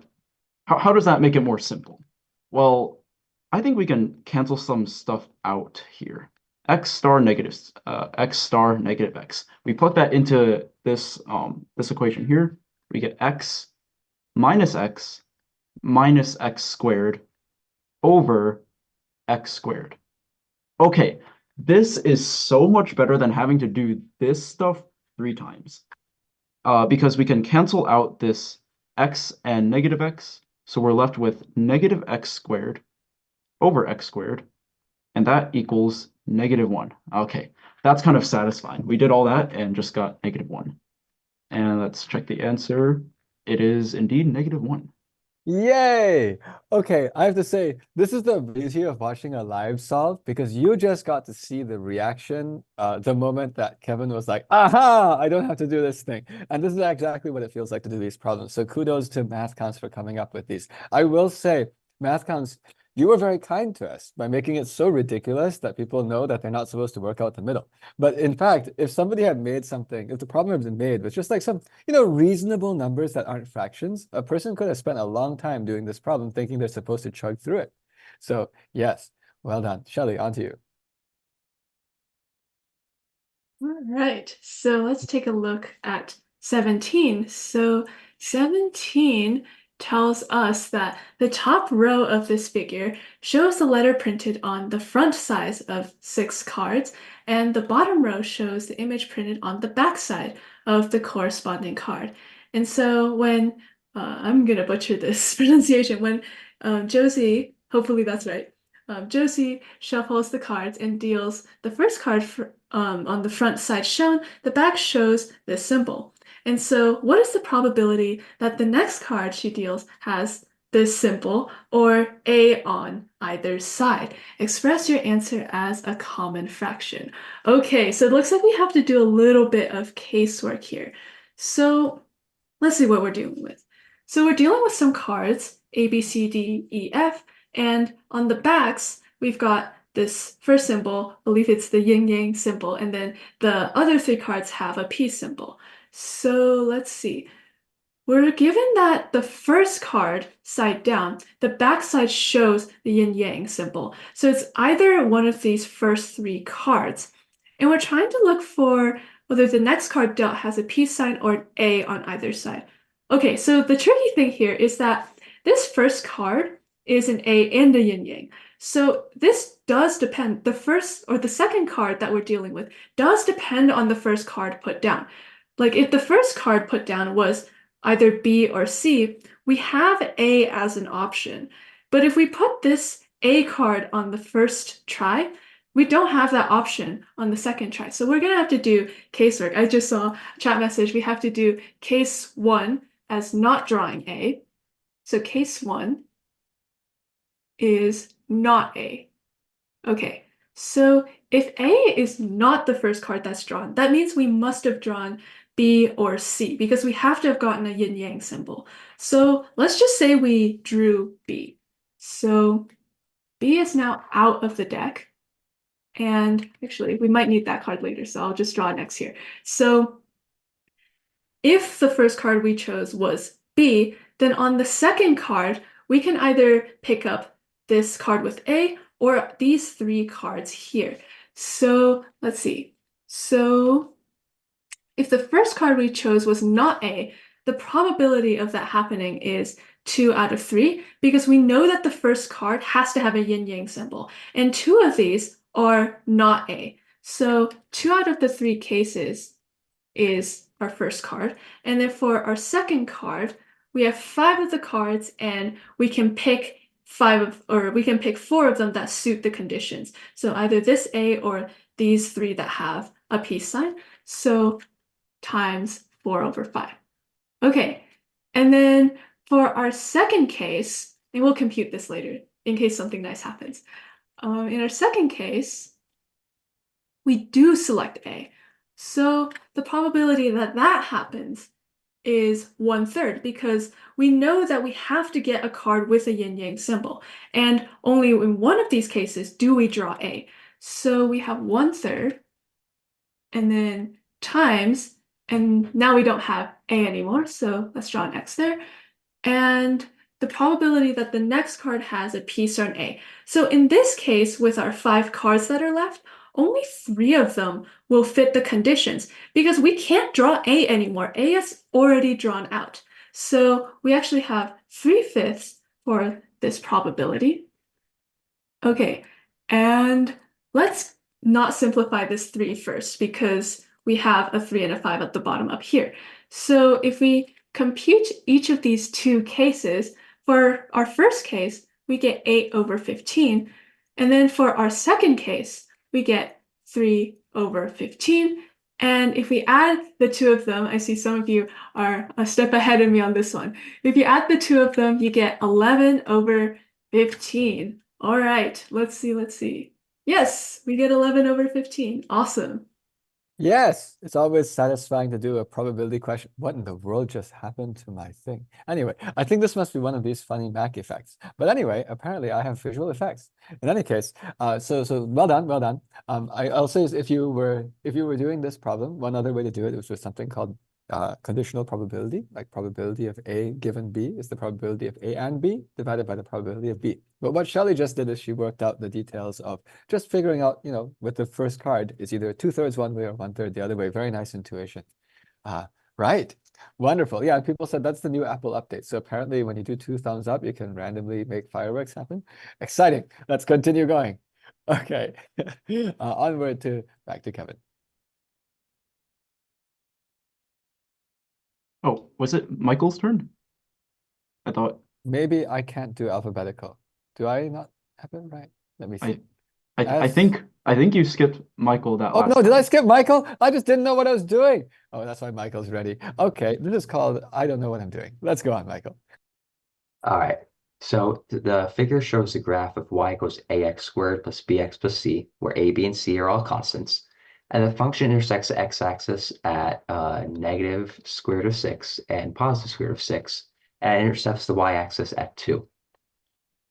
how does that make it more simple? Well, I think we can cancel some stuff out here. X star negatives, x star negative x. We plug that into this this equation here. We get x minus x squared over x squared. Okay, this is so much better than having to do this stuff 3 times. Because we can cancel out this x and negative x, so we're left with negative x squared over x squared, and that equals -1. Okay, that's kind of satisfying. We did all that and just got -1. And let's check the answer. It is indeed -1. Yay! Okay, I have to say, this is the beauty of watching a live solve because you just got to see the reaction the moment that Kevin was like, aha, I don't have to do this thing. And this is exactly what it feels like to do these problems. So kudos to MathCounts for coming up with these. I will say, MathCounts, you were very kind to us by making it so ridiculous that people know that they're not supposed to work out the middle. But in fact, if somebody had made something, if the problem had been made with just like some, reasonable numbers that aren't fractions, a person could have spent a long time doing this problem thinking they're supposed to chug through it. So yes, well done. Shelley, on to you. All right, so let's take a look at 17. So 17 tells us that the top row of this figure shows the letter printed on the front side of 6 cards, and the bottom row shows the image printed on the back side of the corresponding card. And so when, I'm gonna butcher this pronunciation, when Josie, hopefully that's right, Josie shuffles the cards and deals the first card on the front side shown, the back shows this symbol. And so what is the probability that the next card she deals has this symbol or A on either side? Express your answer as a common fraction. Okay, so it looks like we have to do a little bit of casework here. So let's see what we're dealing with. So we're dealing with some cards, A, B, C, D, E, F, and on the backs, we've got this first symbol, I believe it's the yin-yang symbol, and then the other 3 cards have a peace symbol. So let's see. We're given that the first card, side down, the back side shows the yin-yang symbol. So it's either one of these first 3 cards. And we're trying to look for whether the next card dealt has a peace sign or an A on either side. Okay, so the tricky thing here is that this first card is an A and a yin-yang. So this does depend, the first or the second card that we're dealing with does depend on the first card put down. Like if the first card put down was either B or C, we have A as an option. But if we put this A card on the first try, we don't have that option on the second try. So we're gonna have to do casework. I just saw a chat message. We have to do case 1 as not drawing A. So case 1 is not A. Okay, so if A is not the first card that's drawn, that means we must have drawn B or C because we have to have gotten a yin-yang symbol. So let's just say we drew B. So B is now out of the deck. And actually, we might need that card later, so I'll just draw it next here. So if the first card we chose was B, then on the second card, we can either pick up this card with A or these three cards here. So let's see. So if the first card we chose was not A, the probability of that happening is 2 out of 3 because we know that the first card has to have a yin-yang symbol, and two of these are not A. So 2 out of the 3 cases is our first card. And then for our second card, we have 5 of the cards and we can pick 4 of them that suit the conditions. So either this A or these 3 that have a peace sign. So times 4/5. Okay, and then for our second case, and we'll compute this later in case something nice happens. In our second case, we do select A. So the probability that that happens is 1/3 because we know that we have to get a card with a yin-yang symbol. And only in one of these cases do we draw A. So we have 1/3 and then times, and now we don't have A anymore, so let's draw an X there. And the probability that the next card has a piece or an A. So in this case, with our 5 cards that are left, only 3 of them will fit the conditions because we can't draw A anymore. A is already drawn out. So we actually have 3/5 for this probability. Okay, and let's not simplify this 3 first because we have a 3 and a 5 at the bottom up here. So if we compute each of these two cases, for our first case, we get 8/15. And then for our second case, we get 3/15. And if we add the two of them, I see some of you are a step ahead of me on this one. If you add the two of them, you get 11/15. All right, let's see. Yes, we get 11/15. Awesome. Yes, it's always satisfying to do a probability question. What in the world just happened to my thing? Anyway, I think this must be one of these funny Mac effects. But anyway, apparently I have visual effects. In any case, so well done, well done. I'll say is if you were doing this problem, one other way to do it was with something called conditional probability, like probability of A given B is the probability of A and B divided by the probability of B. But what Shelley just did is she worked out the details of just figuring out, with the first card, it's either 2/3 one way or 1/3 the other way. Very nice intuition. Right. Wonderful. Yeah, people said that's the new Apple update. So apparently when you do 2 thumbs up, you can randomly make fireworks happen. Exciting. Let's continue going. Okay. Onward back to Kevin. Oh, was it Michael's turn? I thought Maybe I can't do alphabetical. Do I not have it right? Let me see. I think you skipped Michael that Oh last no, did I time. skip Michael? I just didn't know what I was doing. Oh, that's why Michael's ready. Okay, this is called I don't know what I'm doing. Let's go on, Michael. All right. So the figure shows the graph of y equals ax squared plus bx plus c, where a, b, and c are all constants. And the function intersects the x-axis at negative square root of 6 and positive square root of 6, and it intercepts the y-axis at 2.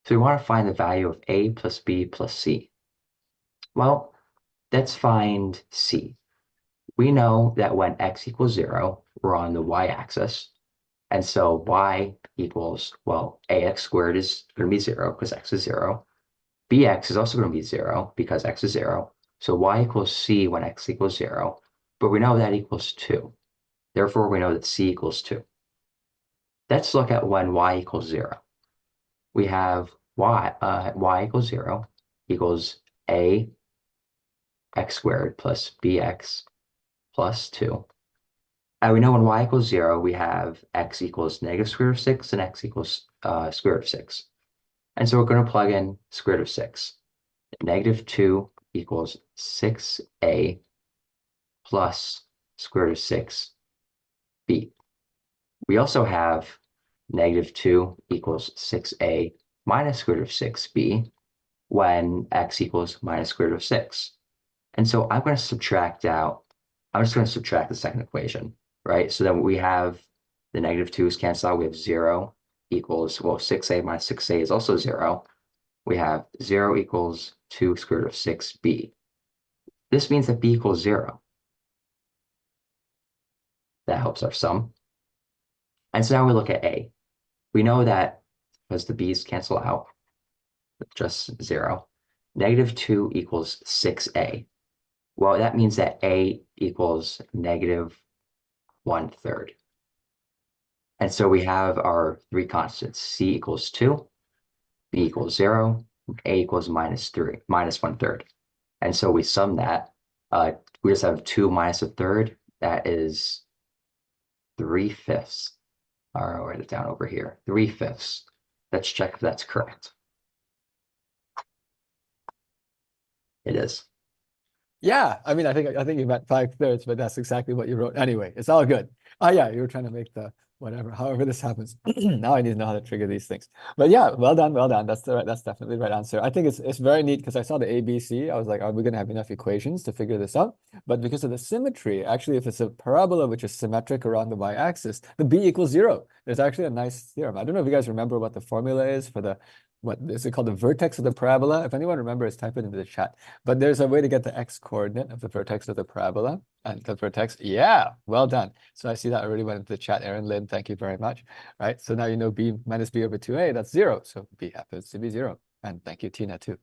So we want to find the value of a plus b plus c. Well, let's find c. We know that when x equals 0, we're on the y-axis. And so y equals, well, ax squared is going to be 0 because x is 0. Bx is also going to be 0 because x is 0. So y equals c when x equals 0. But we know that equals 2. Therefore, we know that c equals 2. Let's look at when y equals 0. We have y equals 0 equals a x squared plus bx plus 2. And we know when y equals 0, we have x equals negative square root of 6 and x equals square root of 6. And so we're going to plug in square root of 6. Negative 2 equals 6a plus square root of 6b. We also have negative 2 equals 6a minus square root of 6b when x equals minus square root of 6. And so I'm just going to subtract the second equation, right? So then we have the negative 2's cancel out. We have 0 equals, well, 6a minus 6a is also 0. We have 0 equals 2 square root of 6b. This means that b equals 0. That helps our sum. And so now we look at A. We know that because the b's cancel out, just 0, -2 equals 6a. Well, that means that a equals -1/3. And so we have our three constants. C equals 2, b equals 0, a equals -3, -1/3. And so we sum that. We just have 2 minus a third. That is 3/5. I'll write it down over here. 3/5. Let's check if that's correct. It is. Yeah, I mean, I think you meant 5/3, but that's exactly what you wrote. Anyway, it's all good. Oh yeah, you were trying to make the whatever. However this happens. Now I need to know how to trigger these things. But yeah, well done, well done. That's definitely the right answer. I think it's very neat because I saw the A, B, C. I was like, are we gonna have enough equations to figure this out? But because of the symmetry, actually, if it's a parabola which is symmetric around the y-axis, the B equals 0. There's actually a nice theorem. I don't know if you guys remember what the formula is for the what is it called? The vertex of the parabola. If anyone remembers, type it into the chat. But there's a way to get the x-coordinate of the vertex of the parabola. And the vertex, yeah, well done. So I see that already went into the chat. Aaron Lynn, thank you very much. Right, so now you know b minus b over 2a, that's 0. So b happens to be 0. And thank you, Tina, too.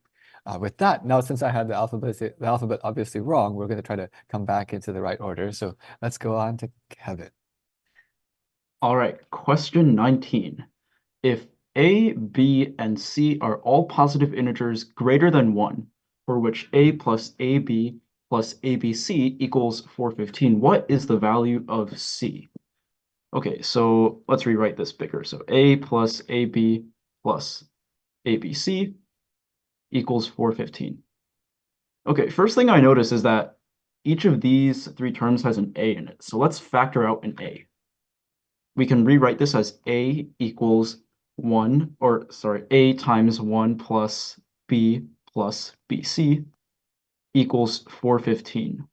With that, now since I had the alphabet obviously wrong, we're going to try to come back into the right order. So let's go on to Kevin. All right, question 19. If a, b, and c are all positive integers greater than 1, for which a plus ab plus abc equals 415, what is the value of c? Okay, so let's rewrite this bigger. So a plus ab plus abc equals 415. Okay, first thing I notice is that each of these three terms has an a in it. So let's factor out an a. We can rewrite this as a equals 1, or sorry, a times 1 plus b plus bc equals 415.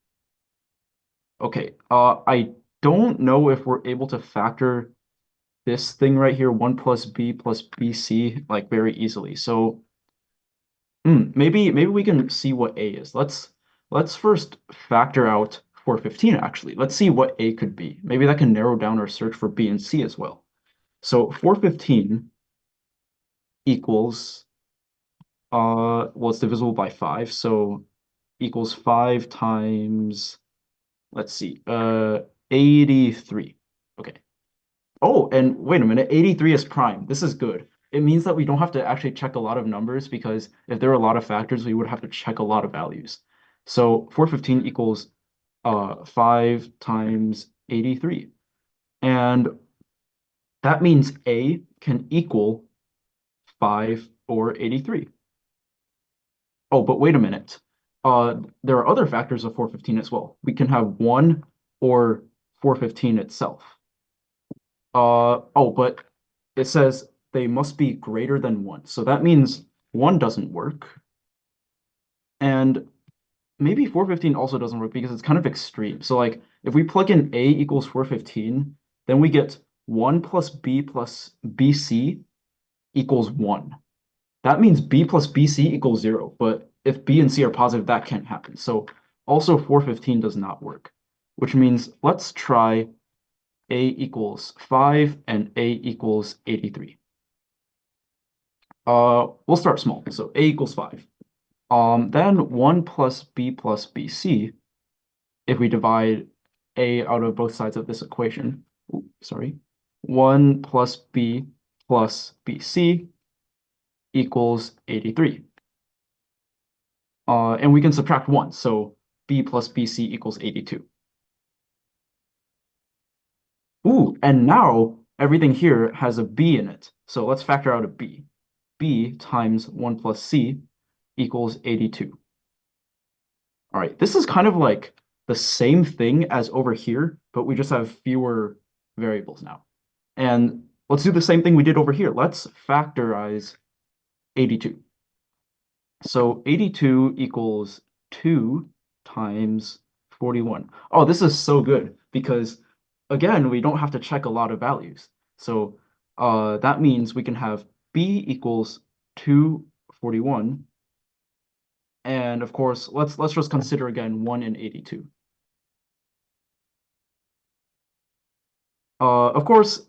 Okay, I don't know if we're able to factor this thing right here, 1 plus b plus bc, like very easily. So maybe we can see what a is. Let's first factor out 415 actually. Let's see what a could be. Maybe that can narrow down our search for b and c as well. So 415 equals well, it's divisible by 5, so equals 5 times, let's see, 83. Okay. Oh, and wait a minute, 83 is prime. This is good. It means that we don't have to actually check a lot of numbers, because if there are a lot of factors, we would have to check a lot of values. So 415 equals 5 times 83. And that means A can equal 5 or 83. Oh, but wait a minute. There are other factors of 415 as well. We can have 1 or 415 itself. Oh, but it says they must be greater than 1. So that means 1 doesn't work. And maybe 415 also doesn't work because it's kind of extreme. So like if we plug in A equals 415, then we get 1 plus BC equals 1. That means B plus BC equals 0. But if B and C are positive, that can't happen. So also 415 does not work, which means let's try A equals 5 and A equals 83. We'll start small. So A equals 5. Then 1 plus BC, if we divide A out of both sides of this equation, sorry, 1 plus B plus BC equals 83. And we can subtract 1, so B plus BC equals 82. Ooh, and now everything here has a B in it. So let's factor out a B. B times 1 plus C equals 82. All right, this is kind of like the same thing as over here, but we just have fewer variables now. And let's do the same thing we did over here. Let's factorize 82. So 82 equals 2 times 41. Oh, this is so good because, again, we don't have to check a lot of values. So that means we can have B equals 241. And of course, let's just consider again 1 and 82. Of course,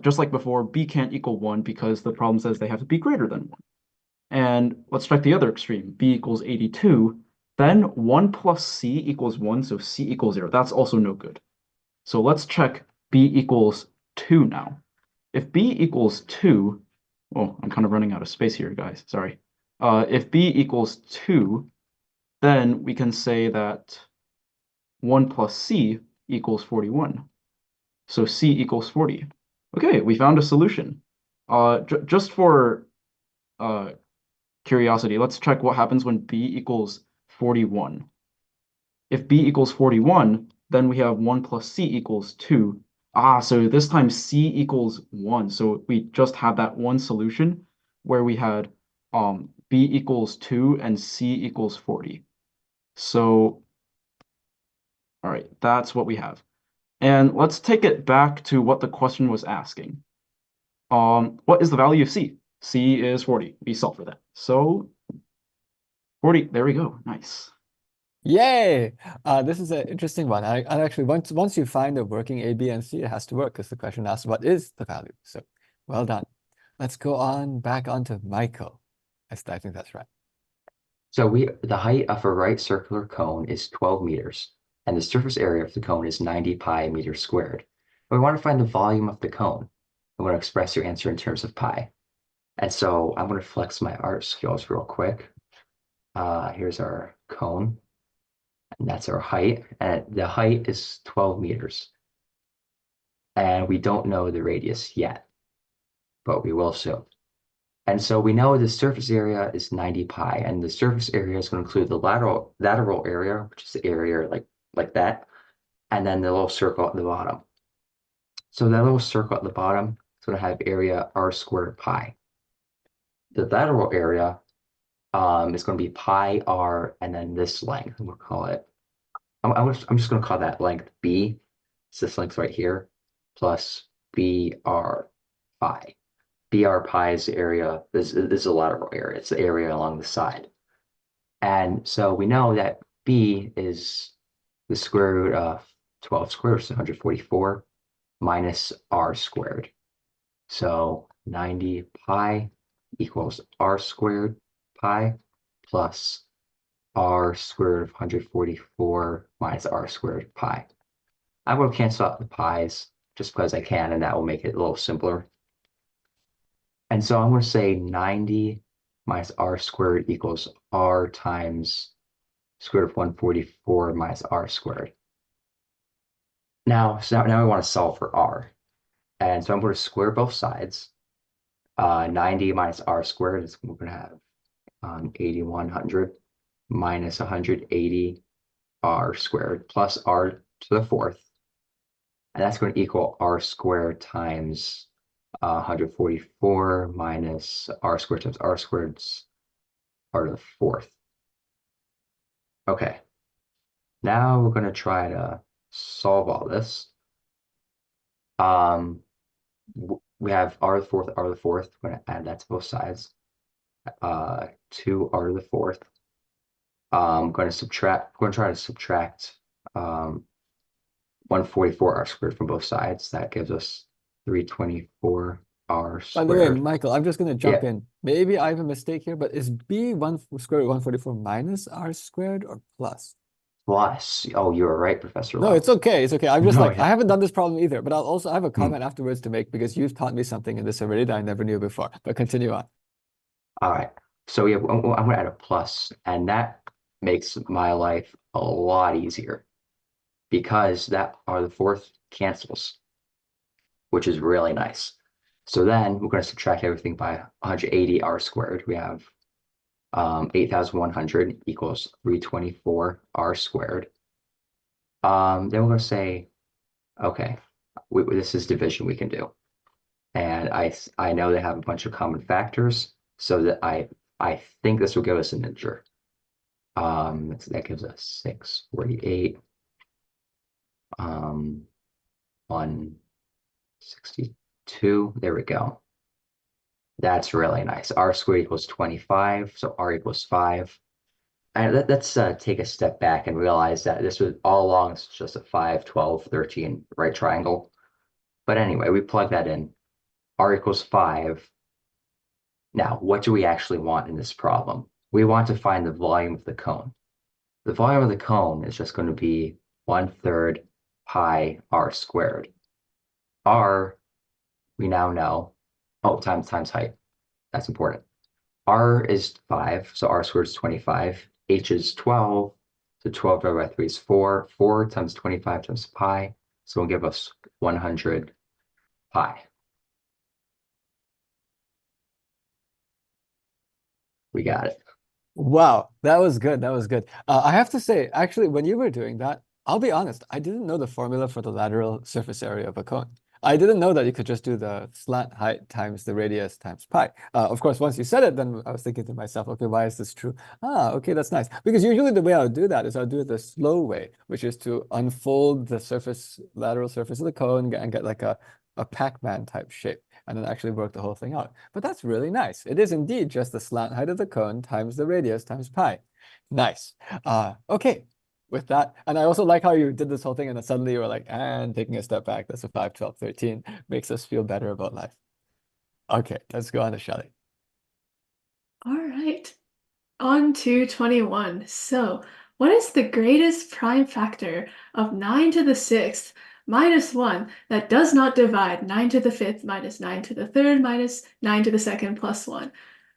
just like before, b can't equal 1 because the problem says they have to be greater than 1. And let's check the other extreme. B equals 82. Then 1 plus c equals 1, so c equals 0. That's also no good. So let's check b equals 2 now. If b equals 2, oh, I'm kind of running out of space here, guys. Sorry. If b equals 2, then we can say that 1 plus c equals 41. So c equals 40. Okay, we found a solution. Just for uh, curiosity, let's check what happens when b equals 41. If b equals 41, then we have 1 plus c equals 2. Ah, so this time c equals 1. So we just had that one solution where we had b equals 2 and c equals 40. So, all right, that's what we have. And let's take it back to what the question was asking. What is the value of c? C is 40. We solved for that. So 40, there we go. Nice. Yay! This is an interesting one. And actually, once you find a working A, B, and C, it has to work because the question asks what is the value. So well done. Let's go on back onto Michael. I think that's right. So the height of a right circular cone is 12 meters, and the surface area of the cone is 90 pi meters squared. But we want to find the volume of the cone. I want to express your answer in terms of pi. And so I'm going to flex my art skills real quick. Here's our cone, and that's our height. And the height is 12 meters. And we don't know the radius yet, but we will soon. And so we know the surface area is 90 pi, and the surface area is going to include the lateral area, which is the area like that, and then the little circle at the bottom. So that little circle at the bottom is going to have area r squared pi. The lateral area is going to be pi r, and then this length, we'll call it, I'm just going to call that length b. So this length right here, plus br pi. BR pi is the area, this is a lateral area. It's the area along the side. And so we know that B is the square root of 12 squared, so 144, minus R squared. So 90 pi equals R squared pi plus R squared of 144 minus R squared pi. I will cancel out the pi's just because I can, and that will make it a little simpler. And so I'm going to say 90 minus r squared equals r times square root of 144 minus r squared. Now we want to solve for r. And so I'm going to square both sides. 90 minus r squared is we're going to have 8100 minus 180 r squared plus r to the fourth. And that's going to equal r squared times 144 minus r squared times r squared's r to the fourth. Okay, now we're going to try to solve all this. We have r to the fourth, r to the fourth. We're going to add that to both sides. 2 r to the fourth. I'm going to try to subtract 144 r squared from both sides. That gives us 324 r By the way, squared. Michael, I'm just going to jump Yeah, in. Maybe I have a mistake here, but is B square root 144 minus R squared or plus? plus. Oh, you were right, Professor No, Loh. it's okay. It's okay. I'm just No, like, I yeah. haven't done this problem either, but I have a Hmm. comment afterwards to make because you've taught me something in this already that I never knew before. But continue on. All right. So yeah, I'm going to add a plus, and that makes my life a lot easier because that r to the fourth cancels, which is really nice. So then we're going to subtract everything by 180 r squared. We have 8,100 equals 324 r squared. Then we're going to say, okay, this is division we can do. And I know they have a bunch of common factors, so that I think this will give us an integer. That gives us 648, 162. There we go. That's really nice. R squared equals 25, so R equals 5. And let's take a step back and realize that this was all along, it's just a 5, 12, 13 right triangle. But anyway, we plug that in. R equals 5. Now, what do we actually want in this problem? We want to find the volume of the cone. The volume of the cone is just going to be 1/3 pi r squared. R, we now know, times height. That's important. R is 5, so r squared is 25. H is 12, so 12 divided by 3 is 4. 4 times 25 times pi, so it'll give us 100 pi. We got it. Wow, that was good. That was good. I have to say, actually, when you were doing that, I'll be honest, I didn't know the formula for the lateral surface area of a cone. I didn't know that you could just do the slant height times the radius times pi. Of course, once you said it, then I was thinking to myself, okay, why is this true? Okay, that's nice. Because usually the way I would do that is I'll do it the slow way, which is to unfold the lateral surface of the cone and get like a Pac-Man type shape, and then actually work the whole thing out. But that's really nice. It is indeed just the slant height of the cone times the radius times pi. Nice. Okay. With that, and I also like how you did this whole thing and then suddenly you were like, and taking a step back, that's a 5, 12, 13. Makes us feel better about life. Okay, let's go on to Shelley. All right. On to 21. So, what is the greatest prime factor of 9 to the 6th minus 1 that does not divide 9 to the 5th minus 9 to the 3rd minus 9 to the 2nd plus 1?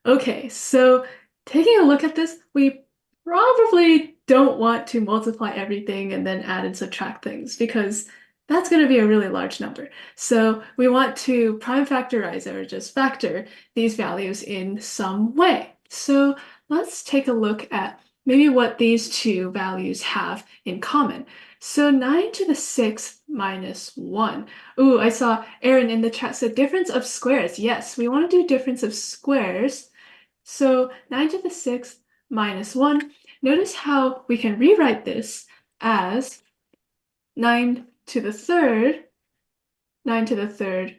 Okay, so taking a look at this, we probably don't want to multiply everything and then add and subtract things because that's going to be a really large number. So we want to prime factorize or just factor these values in some way. So let's take a look at maybe what these two values have in common. So 9 to the 6th minus 1. Ooh, I saw Aaron in the chat said difference of squares. Yes, we want to do difference of squares. So 9 to the 6th minus 1. Notice how we can rewrite this as 9 to the 3rd, 9 to the 3rd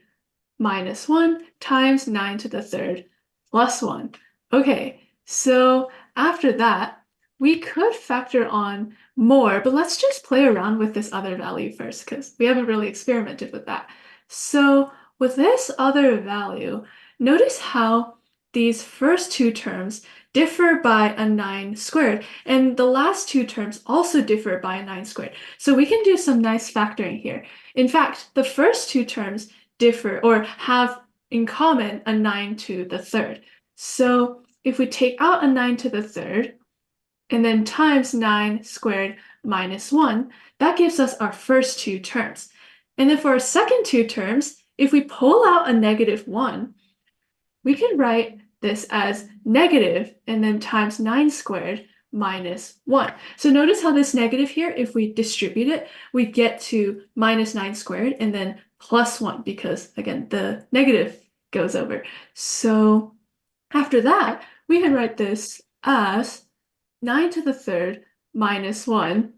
minus 1 times 9 to the 3rd plus 1. Okay, so after that, we could factor on more, but let's just play around with this other value first because we haven't really experimented with that. So with this other value, notice how these first two terms differ by a 9 squared, and the last two terms also differ by a 9 squared. So we can do some nice factoring here. In fact, the first two terms differ or have in common a 9 to the 3rd. So if we take out a 9 to the 3rd and then times 9 squared minus 1, that gives us our first two terms. And then for our second two terms, if we pull out a -1, we can write this as negative and then times 9 squared minus 1. So notice how this negative here, if we distribute it, we get to minus 9 squared and then plus 1 because, again, the negative goes over. So after that, we can write this as 9 to the 3rd minus 1.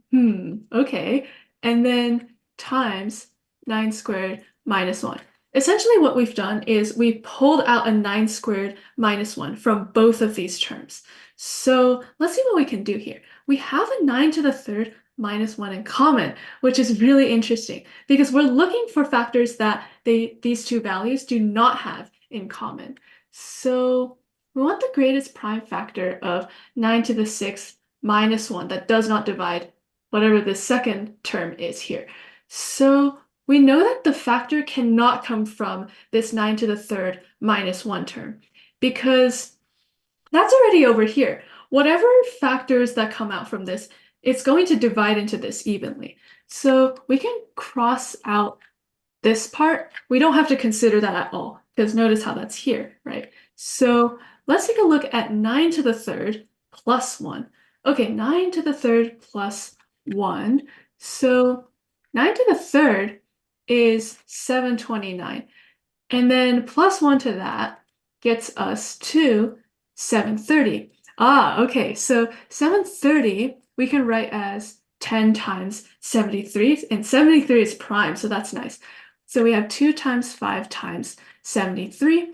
Okay. And then times 9 squared minus 1. Essentially what we've done is we pulled out a 9 squared minus 1 from both of these terms. So let's see what we can do here. We have a 9 to the 3rd minus 1 in common, which is really interesting because we're looking for factors that these two values do not have in common. So we want the greatest prime factor of 9 to the 6th minus 1 that does not divide whatever the second term is here. So we know that the factor cannot come from this 9 to the 3rd minus 1 term because that's already over here. Whatever factors that come out from this, it's going to divide into this evenly. So we can cross out this part. We don't have to consider that at all because notice how that's here, right? So let's take a look at 9 to the 3rd plus 1. Okay, 9 to the 3rd plus 1. So 9 to the 3rd is 729. And then plus 1 to that gets us to 730. Okay, so 730 we can write as 10 times 73, and 73 is prime, so that's nice. So we have 2 times 5 times 73.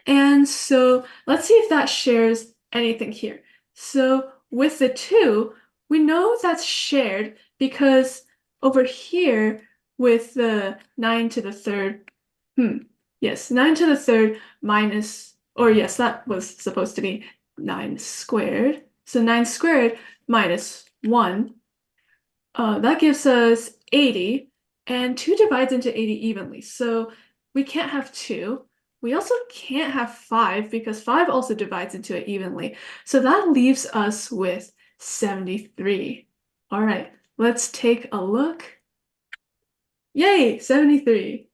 And so let's see if that shares anything here. So with the 2, we know that's shared because over here, with the 9 to the third. Yes, 9 to the third minus, or yes, that was supposed to be 9 squared. So 9 squared minus 1. That gives us 80, and 2 divides into 80 evenly. So we can't have 2. We also can't have 5 because 5 also divides into it evenly. So that leaves us with 73. All right, let's take a look. Yay, 73.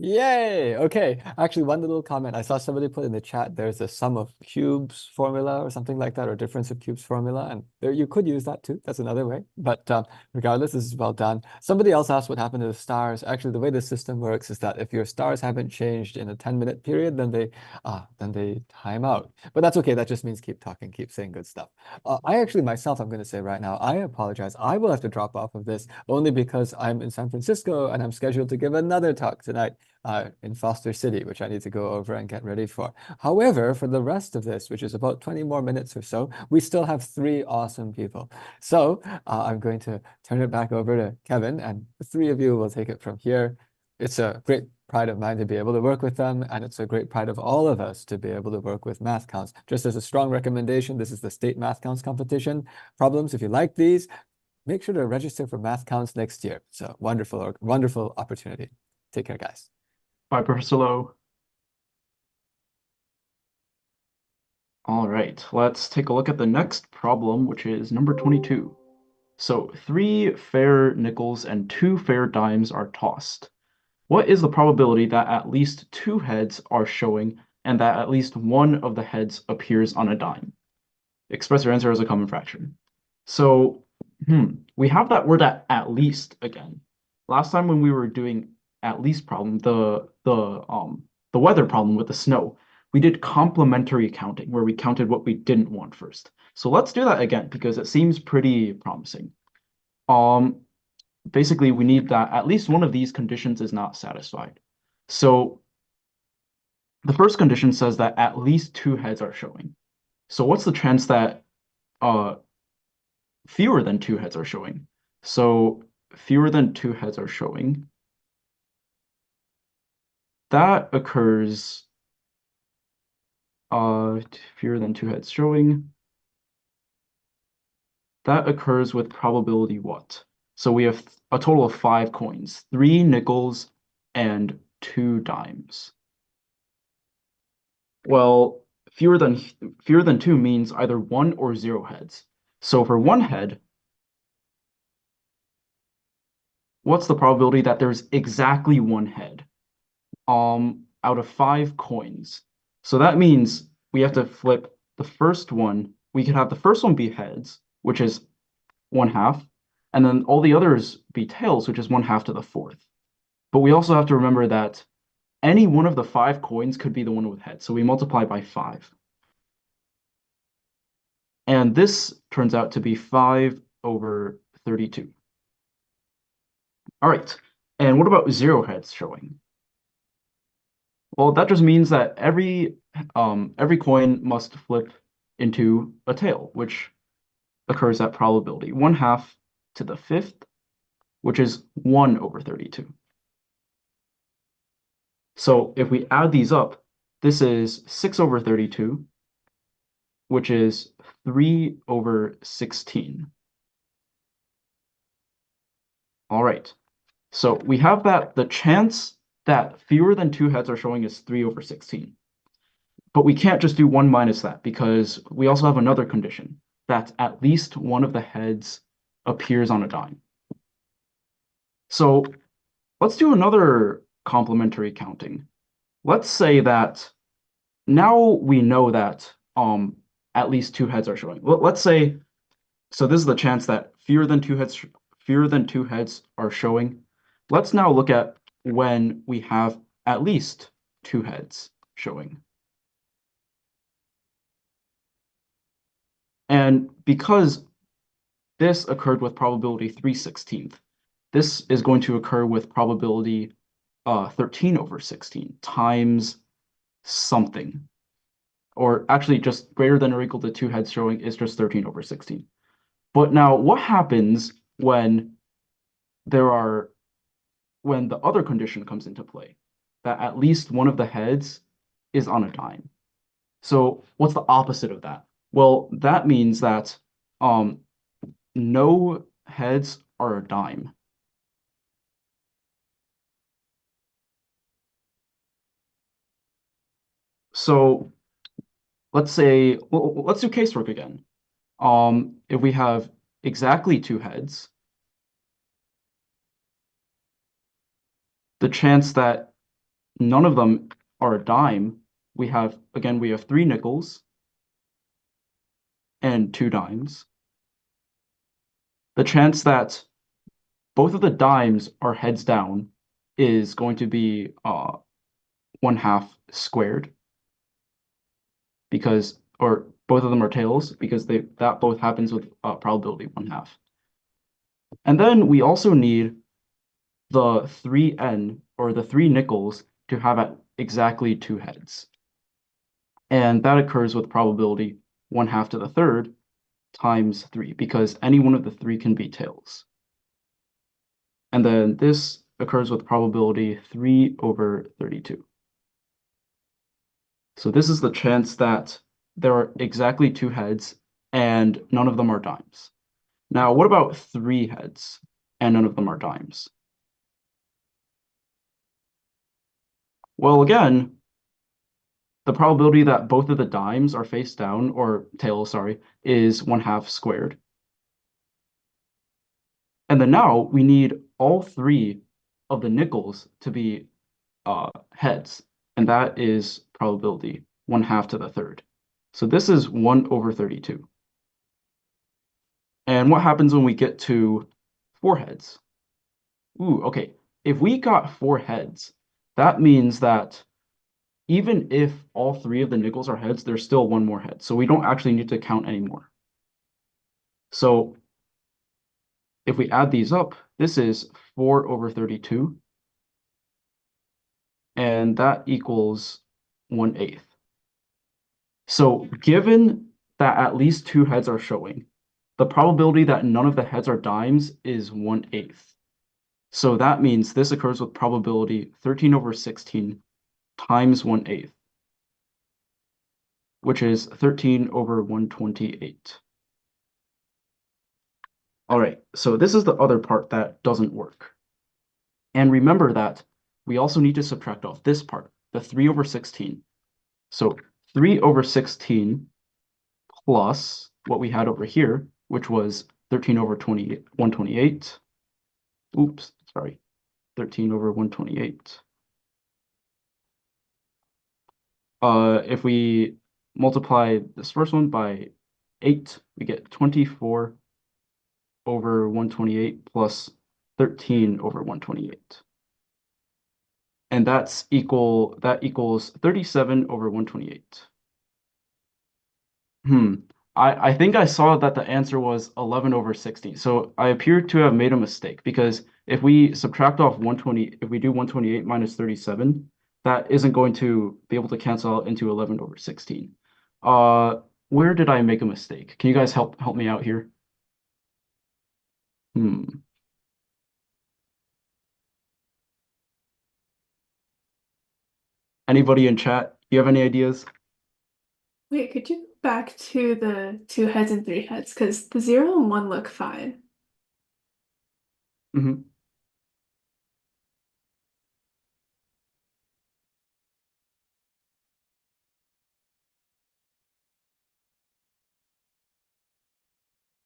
Yay! Okay. Actually, one little comment. I saw somebody put in the chat there's a sum of cubes formula or something like that, or difference of cubes formula. And there you could use that too. That's another way. But regardless, this is well done. Somebody else asked what happened to the stars. Actually, the way the system works is that if your stars haven't changed in a 10-minute period, then they time out. But that's okay. That just means keep talking, keep saying good stuff. I actually myself, I'm going to say right now, I apologize. I will have to drop off of this only because I'm in San Francisco and I'm scheduled to give another talk tonight in Foster City, which I need to go over and get ready for. However, for the rest of this, which is about 20 more minutes or so, we still have 3 awesome people. So I'm going to turn it back over to Kevin, and the 3 of you will take it from here. It's a great pride of mine to be able to work with them, and it's a great pride of all of us to be able to work with math counts. Just as a strong recommendation, this is the state math counts competition. Problems, if you like these, make sure to register for math counts next year. It's a wonderful opportunity. Take care, guys. Bye, Professor Loh. All right, let's take a look at the next problem, which is number 22. So 3 fair nickels and 2 fair dimes are tossed. What is the probability that at least 2 heads are showing and that at least one of the heads appears on a dime? Express your answer as a common fraction. So we have that word at least again. Last time when we were doing at least problem, the weather problem with the snow, we did complementary counting where we counted what we didn't want first. So let's do that again because it seems pretty promising. Basically we need that at least one of these conditions is not satisfied. So the first condition says that at least 2 heads are showing. So what's the chance that fewer than 2 heads are showing? So fewer than 2 heads are showing. That occurs fewer than 2 heads showing. That occurs with probability what? So we have a total of 5 coins, 3 nickels and 2 dimes. Well, fewer than 2 means either 1 or 0 heads. So for 1 head, what's the probability that there's exactly 1 head out of 5 coins? So that means we have to flip the first one. We could have the first one be heads, which is 1/2, and then all the others be tails, which is 1/2 to the 4th. But we also have to remember that any one of the 5 coins could be the one with heads, so we multiply by 5. And this turns out to be 5/32. All right, and what about 0 heads showing? Well, that just means that every coin must flip into a tail, which occurs at probability 1/2 to the 5th, which is 1/32. So if we add these up, this is 6/32, which is 3/16. All right, so we have that the chance that fewer than 2 heads are showing is 3/16. But we can't just do 1 minus that because we also have another condition that at least one of the heads appears on a dime. So let's do another complementary counting. Let's say that now we know that at least 2 heads are showing. Let's say, so this is the chance that fewer than 2 heads are showing. Let's now look at when we have at least 2 heads showing. And because this occurred with probability 3/16, this is going to occur with probability 13/16 times something. Or actually just greater than or equal to 2 heads showing is just 13/16. But now what happens when when the other condition comes into play, that at least one of the heads is on a dime. So what's the opposite of that? Well, that means that no heads are a dime. So let's say, well, let's do casework again. If we have exactly two heads, the chance that none of them are a dime, we have three nickels and two dimes. The chance that both of the dimes are heads down is going to be 1/2 squared, because, or both of them are tails, because that both happens with probability 1/2. And then we also need the 3n, or the three nickels, to have at exactly two heads. And that occurs with probability 1/2 to the third times 3, because any one of the three can be tails. And then this occurs with probability 3/32. So this is the chance that there are exactly two heads and none of them are dimes. Now, what about three heads and none of them are dimes? Well, again, the probability that both of the dimes are face down, or tails, sorry, is 1/2 squared. And then now we need all three of the nickels to be heads, and that is probability 1/2 to the third. So this is 1/32. And what happens when we get to four heads? Ooh, okay. If we got four heads, that means that even if all three of the nickels are heads, there's still one more head. So we don't actually need to count anymore. So if we add these up, this is 4/32, and that equals 1/8. So given that at least two heads are showing, the probability that none of the heads are dimes is 1/8. So that means this occurs with probability 13/16 times 1/8, which is 13/128. All right, so this is the other part that doesn't work. And remember that we also need to subtract off this part, the 3/16. So 3/16 plus what we had over here, which was 13/128. Oops, sorry, 13/128. If we multiply this first one by 8, we get 24/128 plus 13/128. And that equals 37/128. I think I saw that the answer was 11/16. So I appear to have made a mistake, because if we subtract off 120, if we do 128 minus 37, that isn't going to be able to cancel out into 11/16. Where did I make a mistake? Can you guys help me out here? Anybody in chat? Do you have any ideas? Wait, could you go back to the two heads and three heads? Because the 0 and 1 look fine. Mhm.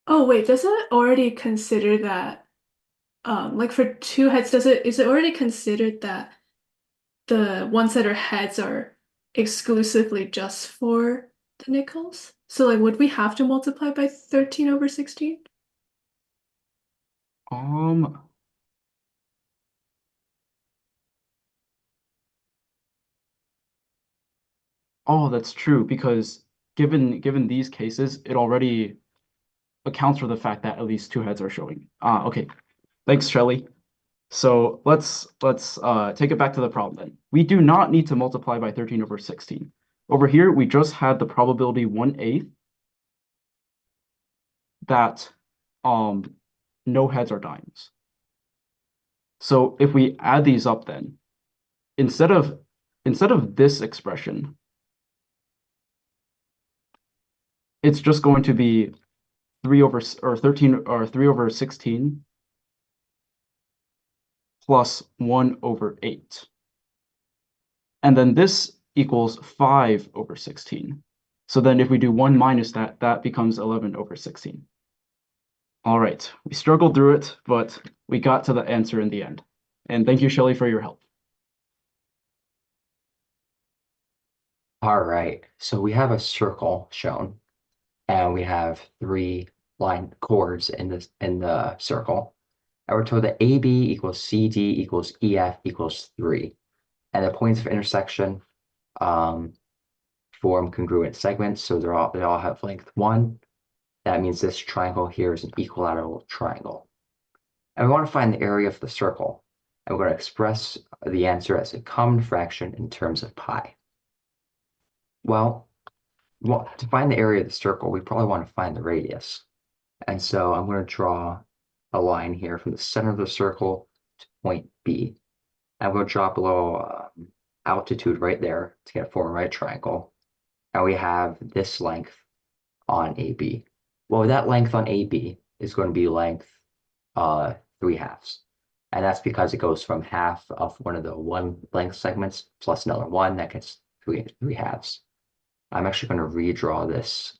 Oh, wait, does it already consider that, like for two heads, is it already considered that the ones that are heads are exclusively just for the nickels? So like, would we have to multiply by 13/16? Um, oh, that's true, because given these cases, it already accounts for the fact that at least two heads are showing. Okay. Thanks, Shelley. So let's take it back to the problem then. We do not need to multiply by 13/16. Over here, we just had the probability 1/8 that no heads are dimes. So if we add these up then, instead of this expression, it's just going to be 3 over or 13 or 3 over 16 plus 1 over 8. And then this equals 5 over 16. So then if we do 1 minus that, that becomes 11 over 16. All right, we struggled through it, but we got to the answer in the end. And thank you, Shelley, for your help. All right, so we have a circle shown, and we have 3 line chords in the circle. And we're told that AB equals CD equals EF equals 3. And the points of intersection form congruent segments, so they all have length 1. That means this triangle here is an equilateral triangle. And we want to find the area of the circle. And we're going to express the answer as a common fraction in terms of pi. Well, to find the area of the circle, we probably want to find the radius. And so I'm going to draw a line here from the center of the circle to point B. I'm going to drop a little altitude right there to form a right triangle. And we have this length on AB. Well, that length on AB is going to be length 3/2. And that's because it goes from half of one of the 1 length segments plus another 1 that gets 3/2. I'm actually going to redraw this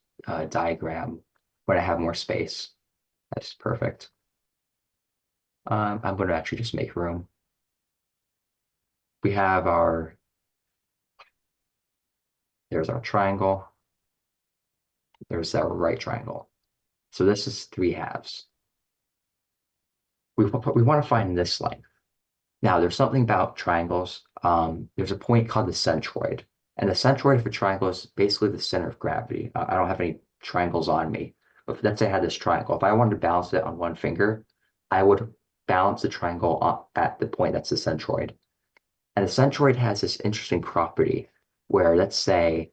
diagram when I have more space. That's perfect. I'm going to actually just make room. We have there's our triangle. There's our right triangle. So this is 3/2. We want to find this length. Now, there's something about triangles. There's a point called the centroid. And the centroid of a triangle is basically the center of gravity. I don't have any triangles on me. But let's say I had this triangle. If I wanted to balance it on one finger, I would balance the triangle at the point that's the centroid. And the centroid has this interesting property where, let's say,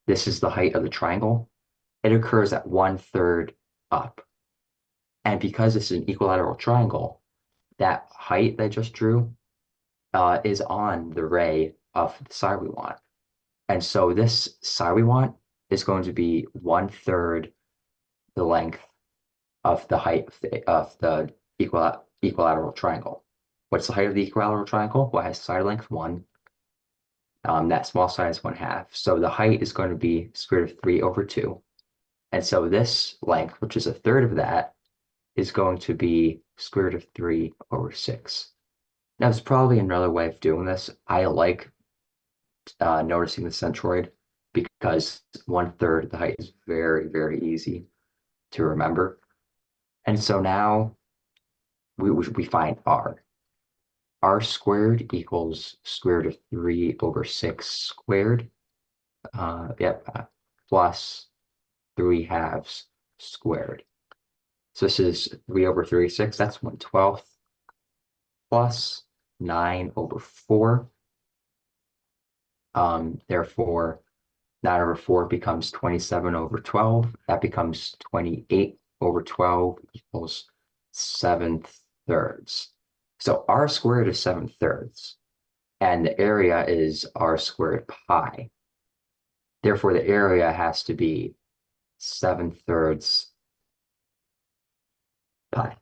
this is the height of the triangle. It occurs at 1/3 up. And because this is an equilateral triangle, that height that I just drew is on the ray of the side we want. And so this side we want is going to be 1/3 the length of the height of the equilateral triangle. What's the height of the equilateral triangle? Well, it has side length 1. That small side is 1/2. So the height is going to be square root of 3 over 2. And so this length, which is 1/3 of that, is going to be square root of 3 over 6. Now, there's probably another way of doing this. I like noticing the centroid because 1/3 of the height is very, very easy to remember. And so now we find r. R squared equals square root of 3 over 6 squared. Plus 3/2 squared. So this is 3 over 36. That's 1/12 plus 9 over 4. Therefore, 9 over 4 becomes 27 over 12. That becomes 28 over 12 equals 7/3. So r squared is 7/3. And the area is r squared pi. Therefore, the area has to be 7/3 pi.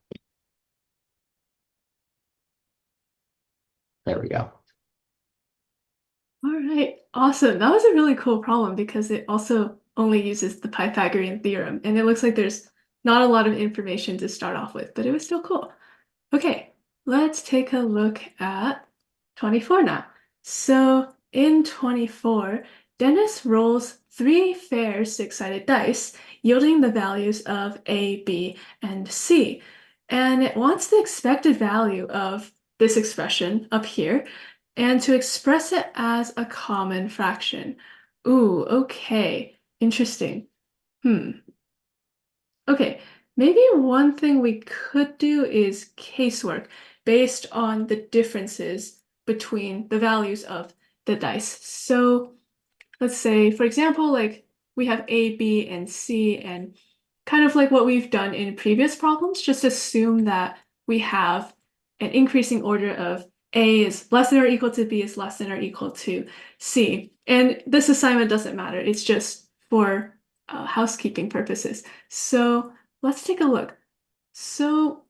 There we go. All right, awesome. That was a really cool problem because it also only uses the Pythagorean theorem, and it looks like there's not a lot of information to start off with, but it was still cool. Okay, let's take a look at 24 now. So in 24, Dennis rolls 3 fair 6-sided dice, yielding the values of A, B, and C. And it wants the expected value of this expression up here, and to express it as a common fraction. Ooh, okay, interesting. Okay, maybe one thing we could do is casework based on the differences between the values of the dice. So let's say, for example, like we have A, B, and C, and kind of like what we've done in previous problems, just assume that we have an increasing order of A is less than or equal to B is less than or equal to C. And this assignment doesn't matter. It's just for housekeeping purposes. So let's take a look. So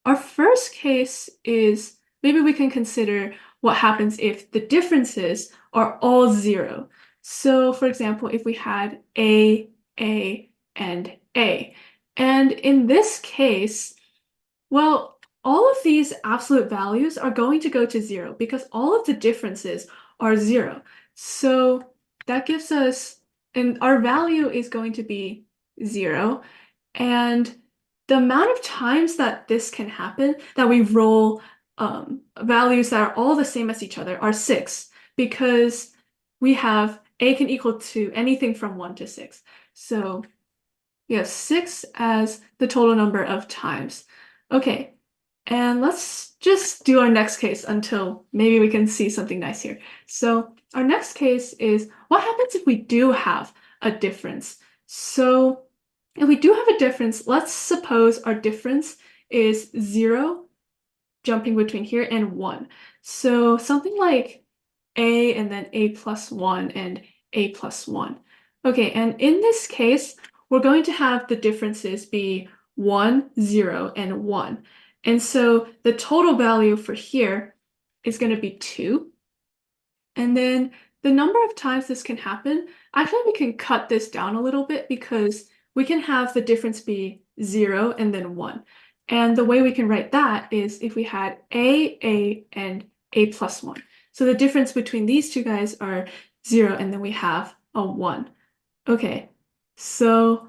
our first case is maybe we can consider what happens if the differences are all zero. So for example, if we had A, and A. And in this case, well, all of these absolute values are going to go to zero because all of the differences are zero. So that gives us, and our value is going to be zero. And the amount of times that this can happen, that we roll values that are all the same as each other, are 6, because we have A can equal to anything from 1 to 6. So we have 6 as the total number of times. Okay, and let's just do our next case until maybe we can see something nice here. So our next case is, what happens if we do have a difference? So if we do have a difference, let's suppose our difference is 0, jumping between here, and 1. So something like A and then A plus 1 and A plus 1. Okay, and in this case, we're going to have the differences be 1, 0, and 1. And so the total value for here is going to be 2. And then the number of times this can happen, actually we can cut this down a little bit because we can have the difference be 0 and then 1. And the way we can write that is if we had A, and A plus 1. So the difference between these two guys are 0, and then we have a 1. Okay, so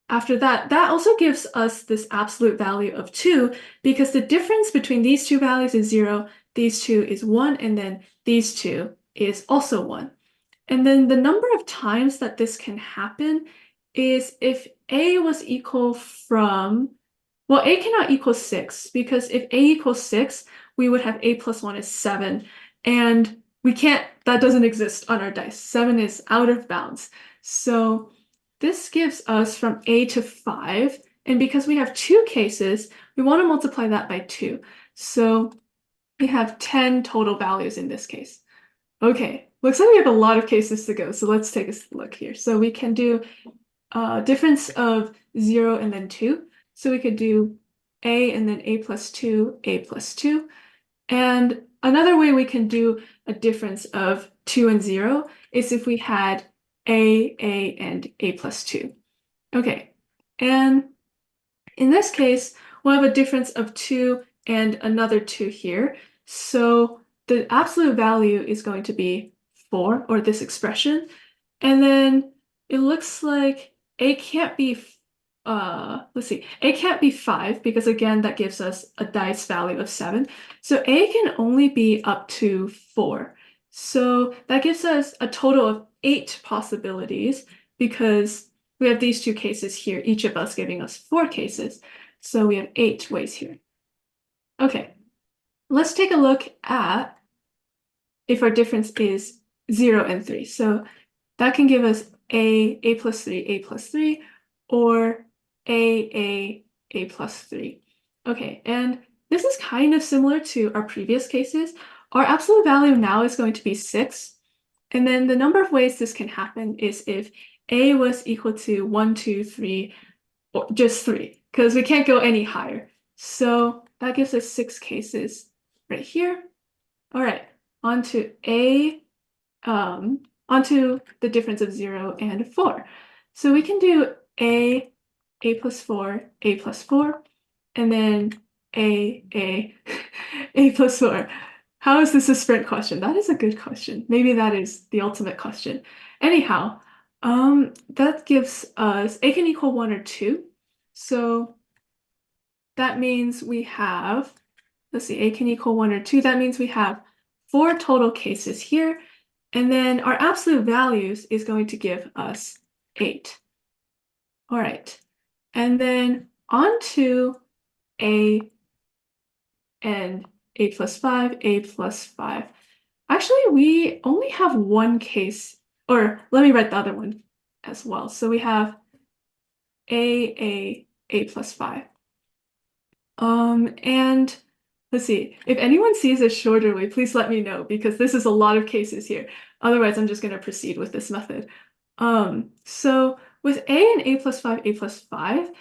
after that, that also gives us this absolute value of 2 because the difference between these two values is 0, these two is 1, and then these two is also 1. And then the number of times that this can happen is if A was equal from, well, A cannot equal 6 because if A equals 6, we would have A plus 1 is 7. And we can't, that doesn't exist on our dice. 7 is out of bounds. So this gives us from A to 5. And because we have 2 cases, we want to multiply that by 2. So we have 10 total values in this case. Okay, looks like we have a lot of cases to go. So let's take a look here. So we can do a difference of 0 and then 2. So we could do A and then A plus 2, A plus 2. And another way we can do a difference of 2 and 0 is if we had A, and A plus 2. Okay, and in this case, we'll have a difference of 2 and another 2 here. So the absolute value is going to be 4, or this expression. And then it looks like A can't be, let's see, A can't be 5 because again, that gives us a dice value of 7. So A can only be up to 4. So that gives us a total of 8 possibilities because we have these 2 cases here, each of us giving us 4 cases. So we have 8 ways here. Okay, let's take a look at if our difference is 0 and 3. So that can give us A plus 3, A plus 3, or A plus 3. Okay, and this is kind of similar to our previous cases. Our absolute value now is going to be 6. And then the number of ways this can happen is if A was equal to 1, 2, 3, or just 3, because we can't go any higher. So that gives us 6 cases right here. All right, on to onto the difference of 0 and 4. So we can do A plus 4, A plus 4, and then A plus 4. How is this a sprint question? That is a good question. Maybe that is the ultimate question. Anyhow, that gives us A can equal 1 or 2. So that means we have, let's see, A can equal 1 or 2. That means we have 4 total cases here. And then our absolute values is going to give us 8. All right. And then on to A and A plus 5, A plus 5. Actually, we only have 1 case, or let me write the other one as well. So we have A plus 5. And let's see, if anyone sees a shorter way, please let me know because this is a lot of cases here. Otherwise, I'm just going to proceed with this method. So with a and a plus 5,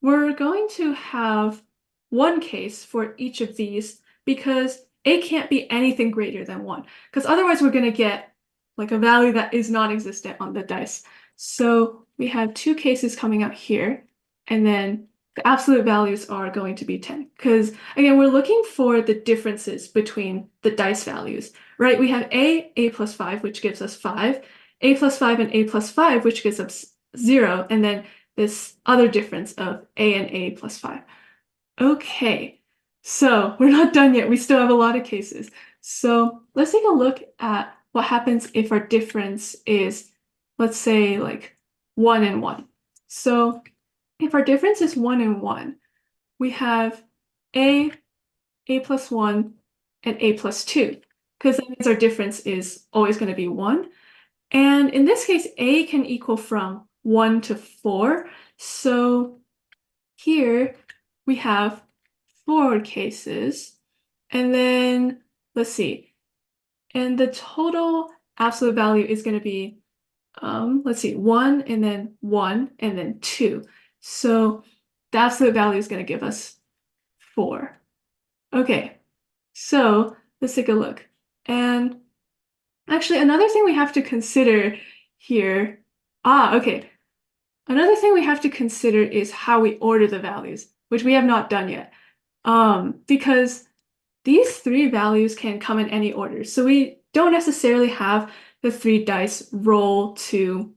we're going to have one case for each of these because a can't be anything greater than 1, because otherwise we're going to get like a value that is non-existent on the dice. So we have two cases coming out here, and then the absolute values are going to be 10. Because again, we're looking for the differences between the dice values, right? We have a plus 5, which gives us 5, a plus 5 and a plus 5, which gives us 0, and then this other difference of a and a plus 5. Okay, so we're not done yet. We still have a lot of cases. So let's take a look at what happens if our difference is, let's say, like 1 and 1. So if our difference is 1 and 1, we have a plus 1, and a plus 2, because that means our difference is always going to be 1. And in this case, a can equal from 1 to 4. So here we have 4 cases. And then, let's see, and the total absolute value is going to be, let's see, 1 and then 1 and then 2. So the absolute value is going to give us 4. Okay, so let's take a look. And actually, another thing we have to consider here, okay. Another thing we have to consider is how we order the values, which we have not done yet. Because these 3 values can come in any order. So we don't necessarily have the 3 dice roll to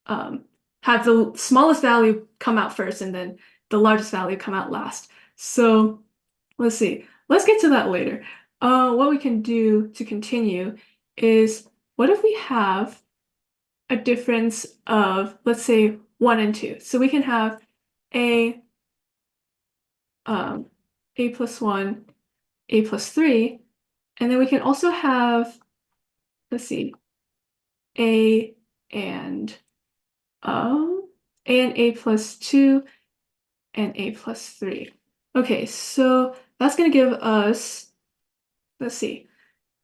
have the smallest value come out first and then the largest value come out last. So let's see. Let's get to that later. What we can do to continue is, what if we have a difference of, let's say, 1 and 2? So we can have a plus 1, a plus 3, and then we can also have, let's see, a and a plus 2 and a plus 3. Okay, so that's going to give us, let's see,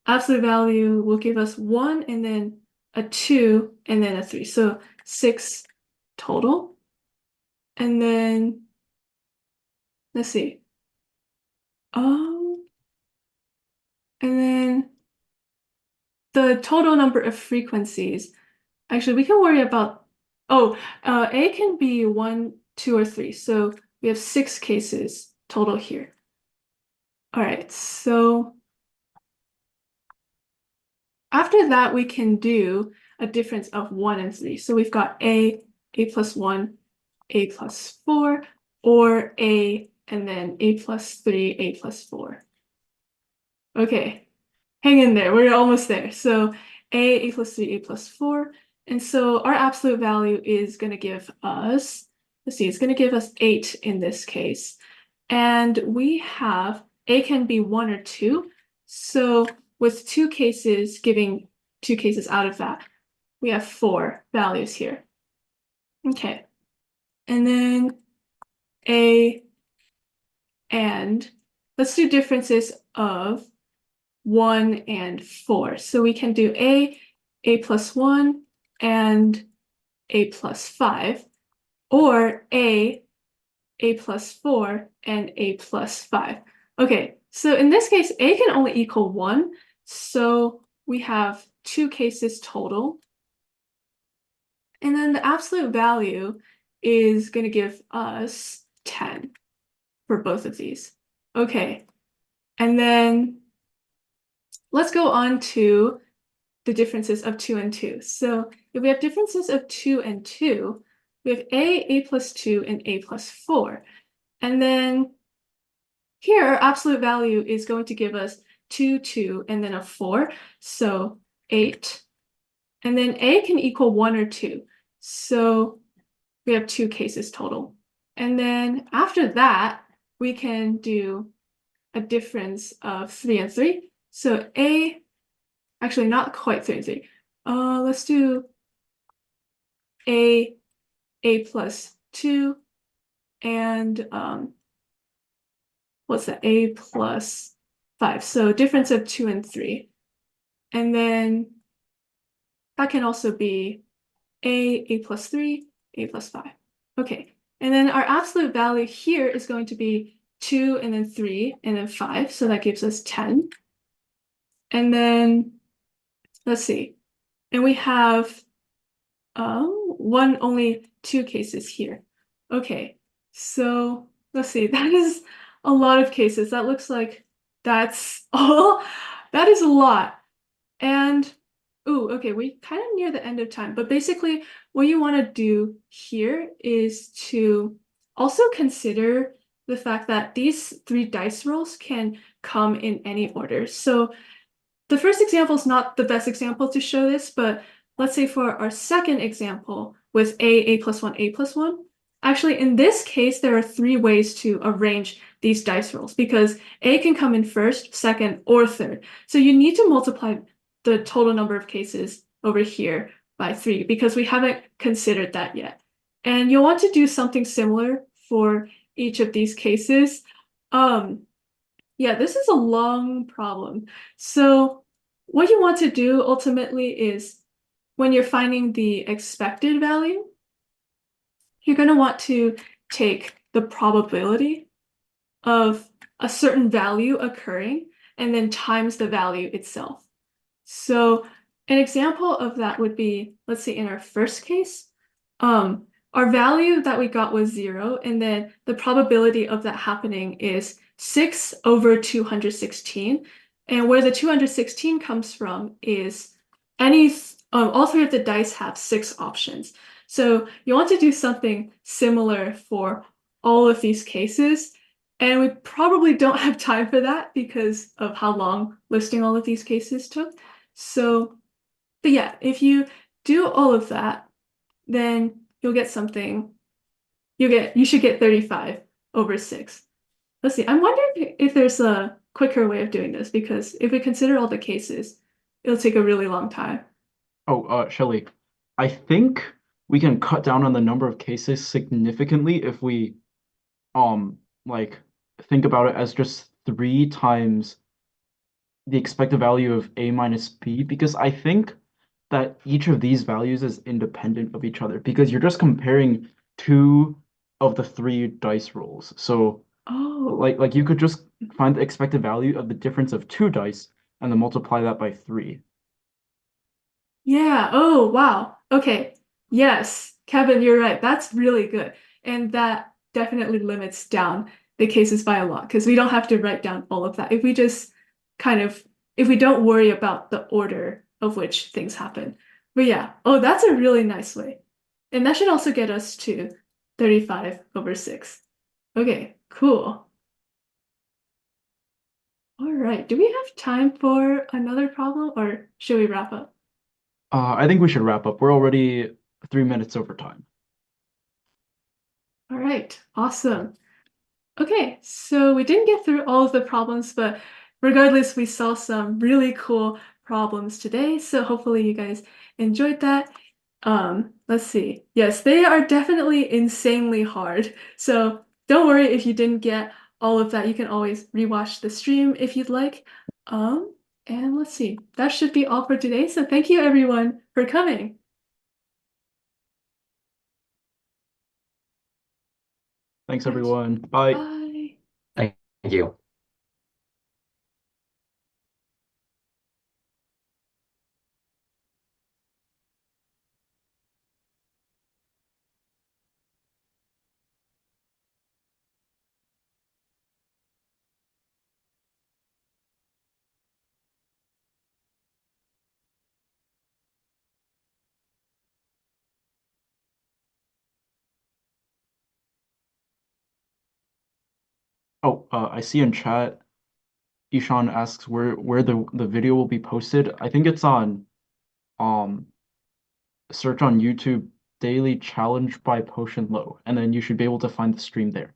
absolute value will give us 1 and then a 2 and then a 3. So 6 total. And then let's see. And then the total number of frequencies. Actually, we can worry about, a can be 1, 2, or 3. So we have 6 cases total here. All right, so after that, we can do a difference of 1 and 3. So we've got a plus 1, a plus 4, or a and then a plus 3, a plus 4. Okay, hang in there. We're almost there. So a plus 3, a plus 4. And so our absolute value is going to give us, let's see, it's going to give us 8 in this case. And we have, a can be 1 or 2. So with 2 cases, giving 2 cases out of that, we have 4 values here. Okay. And then and let's do differences of 1 and 4. So we can do a plus 1, and a plus 5, or a plus 4, and a plus 5. Okay, so in this case, a can only equal 1. So we have 2 cases total. And then the absolute value is going to give us 10 for both of these. Okay, and then let's go on to the differences of 2 and 2. So if we have differences of 2 and 2, we have a plus 2, and a plus 4. And then here, our absolute value is going to give us 2, 2, and then a 4. So 8. And then a can equal 1 or 2. So we have 2 cases total. And then after that, we can do a difference of 3 and 3. So actually not quite 3 and 3. Let's do a plus 2, and what's that? A plus 5. So difference of 2 and 3. And then that can also be A plus 3, A plus 5. Okay. And then our absolute value here is going to be 2 and then 3 and then 5. So that gives us 10. And then let's see. And we have only 2 cases here. Okay. So let's see. That is a lot of cases. That looks like that's all. That is a lot. And ooh, okay, we kind of near the end of time, but basically what you want to do here is to also consider the fact that these 3 dice rolls can come in any order. So the first example is not the best example to show this, but let's say for our second example with A plus 1, A plus 1, actually in this case, there are 3 ways to arrange these dice rolls because A can come in first, second, or third. So you need to multiply the total number of cases over here by 3 because we haven't considered that yet. And you'll want to do something similar for each of these cases. Yeah, this is a long problem. So what you want to do ultimately is when you're finding the expected value, you're going to want to take the probability of a certain value occurring and then times the value itself. So an example of that would be, let's say in our first case, our value that we got was 0, and then the probability of that happening is 6 over 216. And where the 216 comes from is all 3 of the dice have 6 options. So you want to do something similar for all of these cases. And we probably don't have time for that because of how long listing all of these cases took. So, but yeah, if you do all of that, then you'll get something. You should get 35 over 6. Let's see. I'm wondering if there's a quicker way of doing this because if we consider all the cases, it'll take a really long time. Oh, Shelly, I think we can cut down on the number of cases significantly if we like think about it as just 3 times the expected value of A minus B, because I think that each of these values is independent of each other because you're just comparing 2 of the 3 dice rolls. So Oh, like you could just find the expected value of the difference of 2 dice and then multiply that by 3. yeah. Oh, wow. Okay. Yes, Kevin, you're right. That's really good. And that definitely limits down the cases by a lot because we don't have to write down all of that. If we just kind of, if we don't worry about the order of which things happen. But yeah, oh, that's a really nice way. And that should also get us to 35 over 6. Okay, cool. All right. Do we have time for another problem or should we wrap up? I think we should wrap up. We're already 3 minutes over time. All right, awesome. Okay, so we didn't get through all of the problems, but regardless, we saw some really cool problems today. So hopefully you guys enjoyed that. Let's see. Yes, they are definitely insanely hard. So don't worry if you didn't get all of that. You can always rewatch the stream if you'd like. Um, and let's see. That should be all for today. So thank you everyone for coming. Thanks, Right. everyone. Bye. Bye. Thank you. Oh, I see in chat, Ishan asks where the video will be posted. I think it's on um search on YouTube Daily Challenge by Po-Shen Loh, and then you should be able to find the stream there.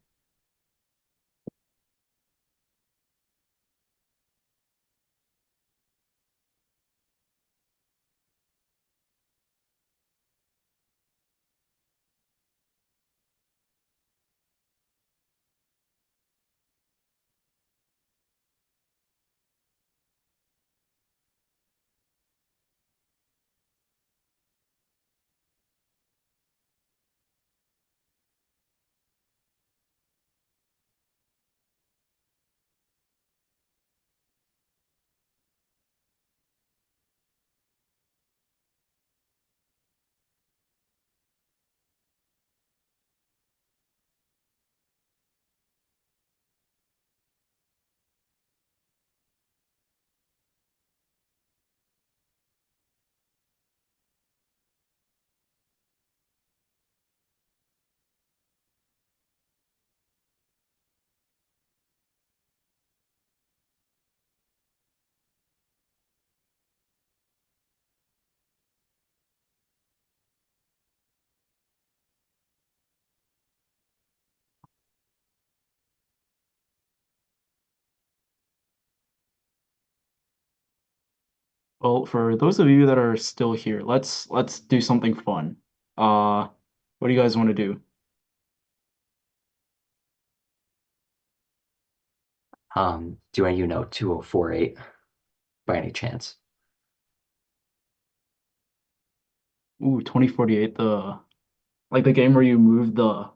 Well, for those of you that are still here, let's do something fun. What do you guys want to do? Do any of you know 2048 by any chance? Ooh, 2048, the like the game where you move the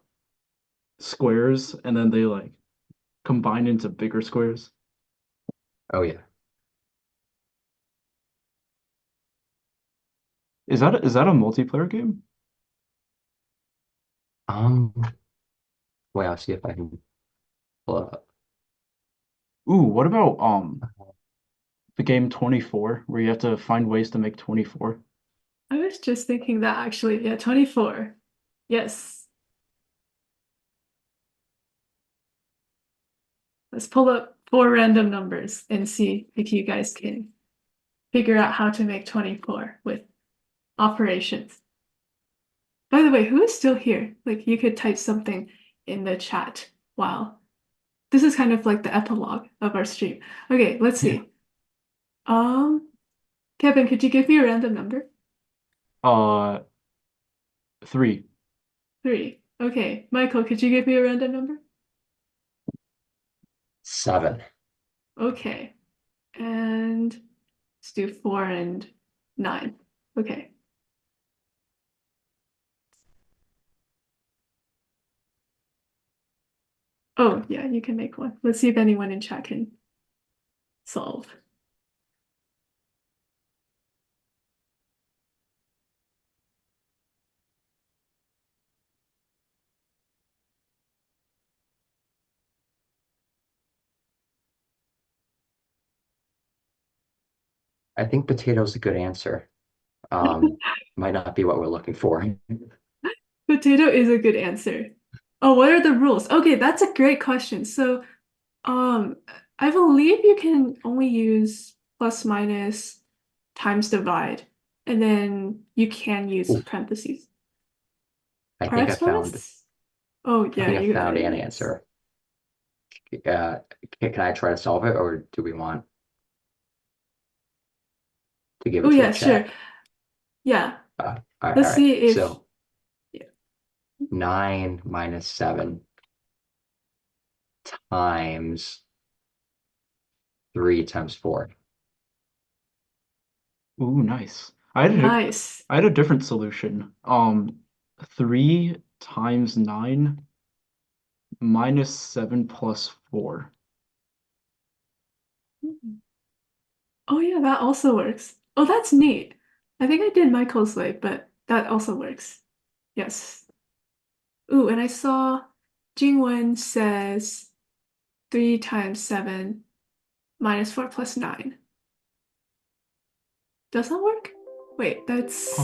squares and then they like combine into bigger squares. Oh yeah. Is that a multiplayer game? Um, Wait, I'll see if I can pull it up. Ooh, what about the game 24 where you have to find ways to make 24? I was just thinking that actually. Yeah, 24. Yes. Let's pull up four random numbers and see if you guys can figure out how to make 24 with operations. By the way, who is still here? Like you could type something in the chat while this is kind of like the epilogue of our stream. Okay, let's Yeah. see. Um, Kevin, could you give me a random number? Uh, 3. Three. Okay, Michael, could you give me a random number? 7. Okay, and let's do 4 and 9. Okay. Oh, yeah, you can make one. Let's see if anyone in chat can solve. I think potato's a good answer. Um, Might not be what we're looking for. Potato is a good answer. Oh, what are the rules? Okay, that's a great question. So, um, I believe you can only use plus minus times divide, and then you can use Ooh, parentheses. I Par think I found exponents? Oh, I yeah, think I you got found it. an Yes. answer. Uh, can I try to solve it, or do we want to give Oh, it to the yeah, sure. chat? Yeah. All Let's right. see if, So yeah. 9 minus 7 times 3 times 4. Ooh, nice. Nice. I had a different solution. 3 times 9 minus 7 plus 4. Oh, yeah, that also works. Oh, that's neat. I think I did Michael's way, but that also works. Yes. Ooh, and I saw Jingwen says 3 times 7 minus 4 plus 9. Does that work? Wait, that's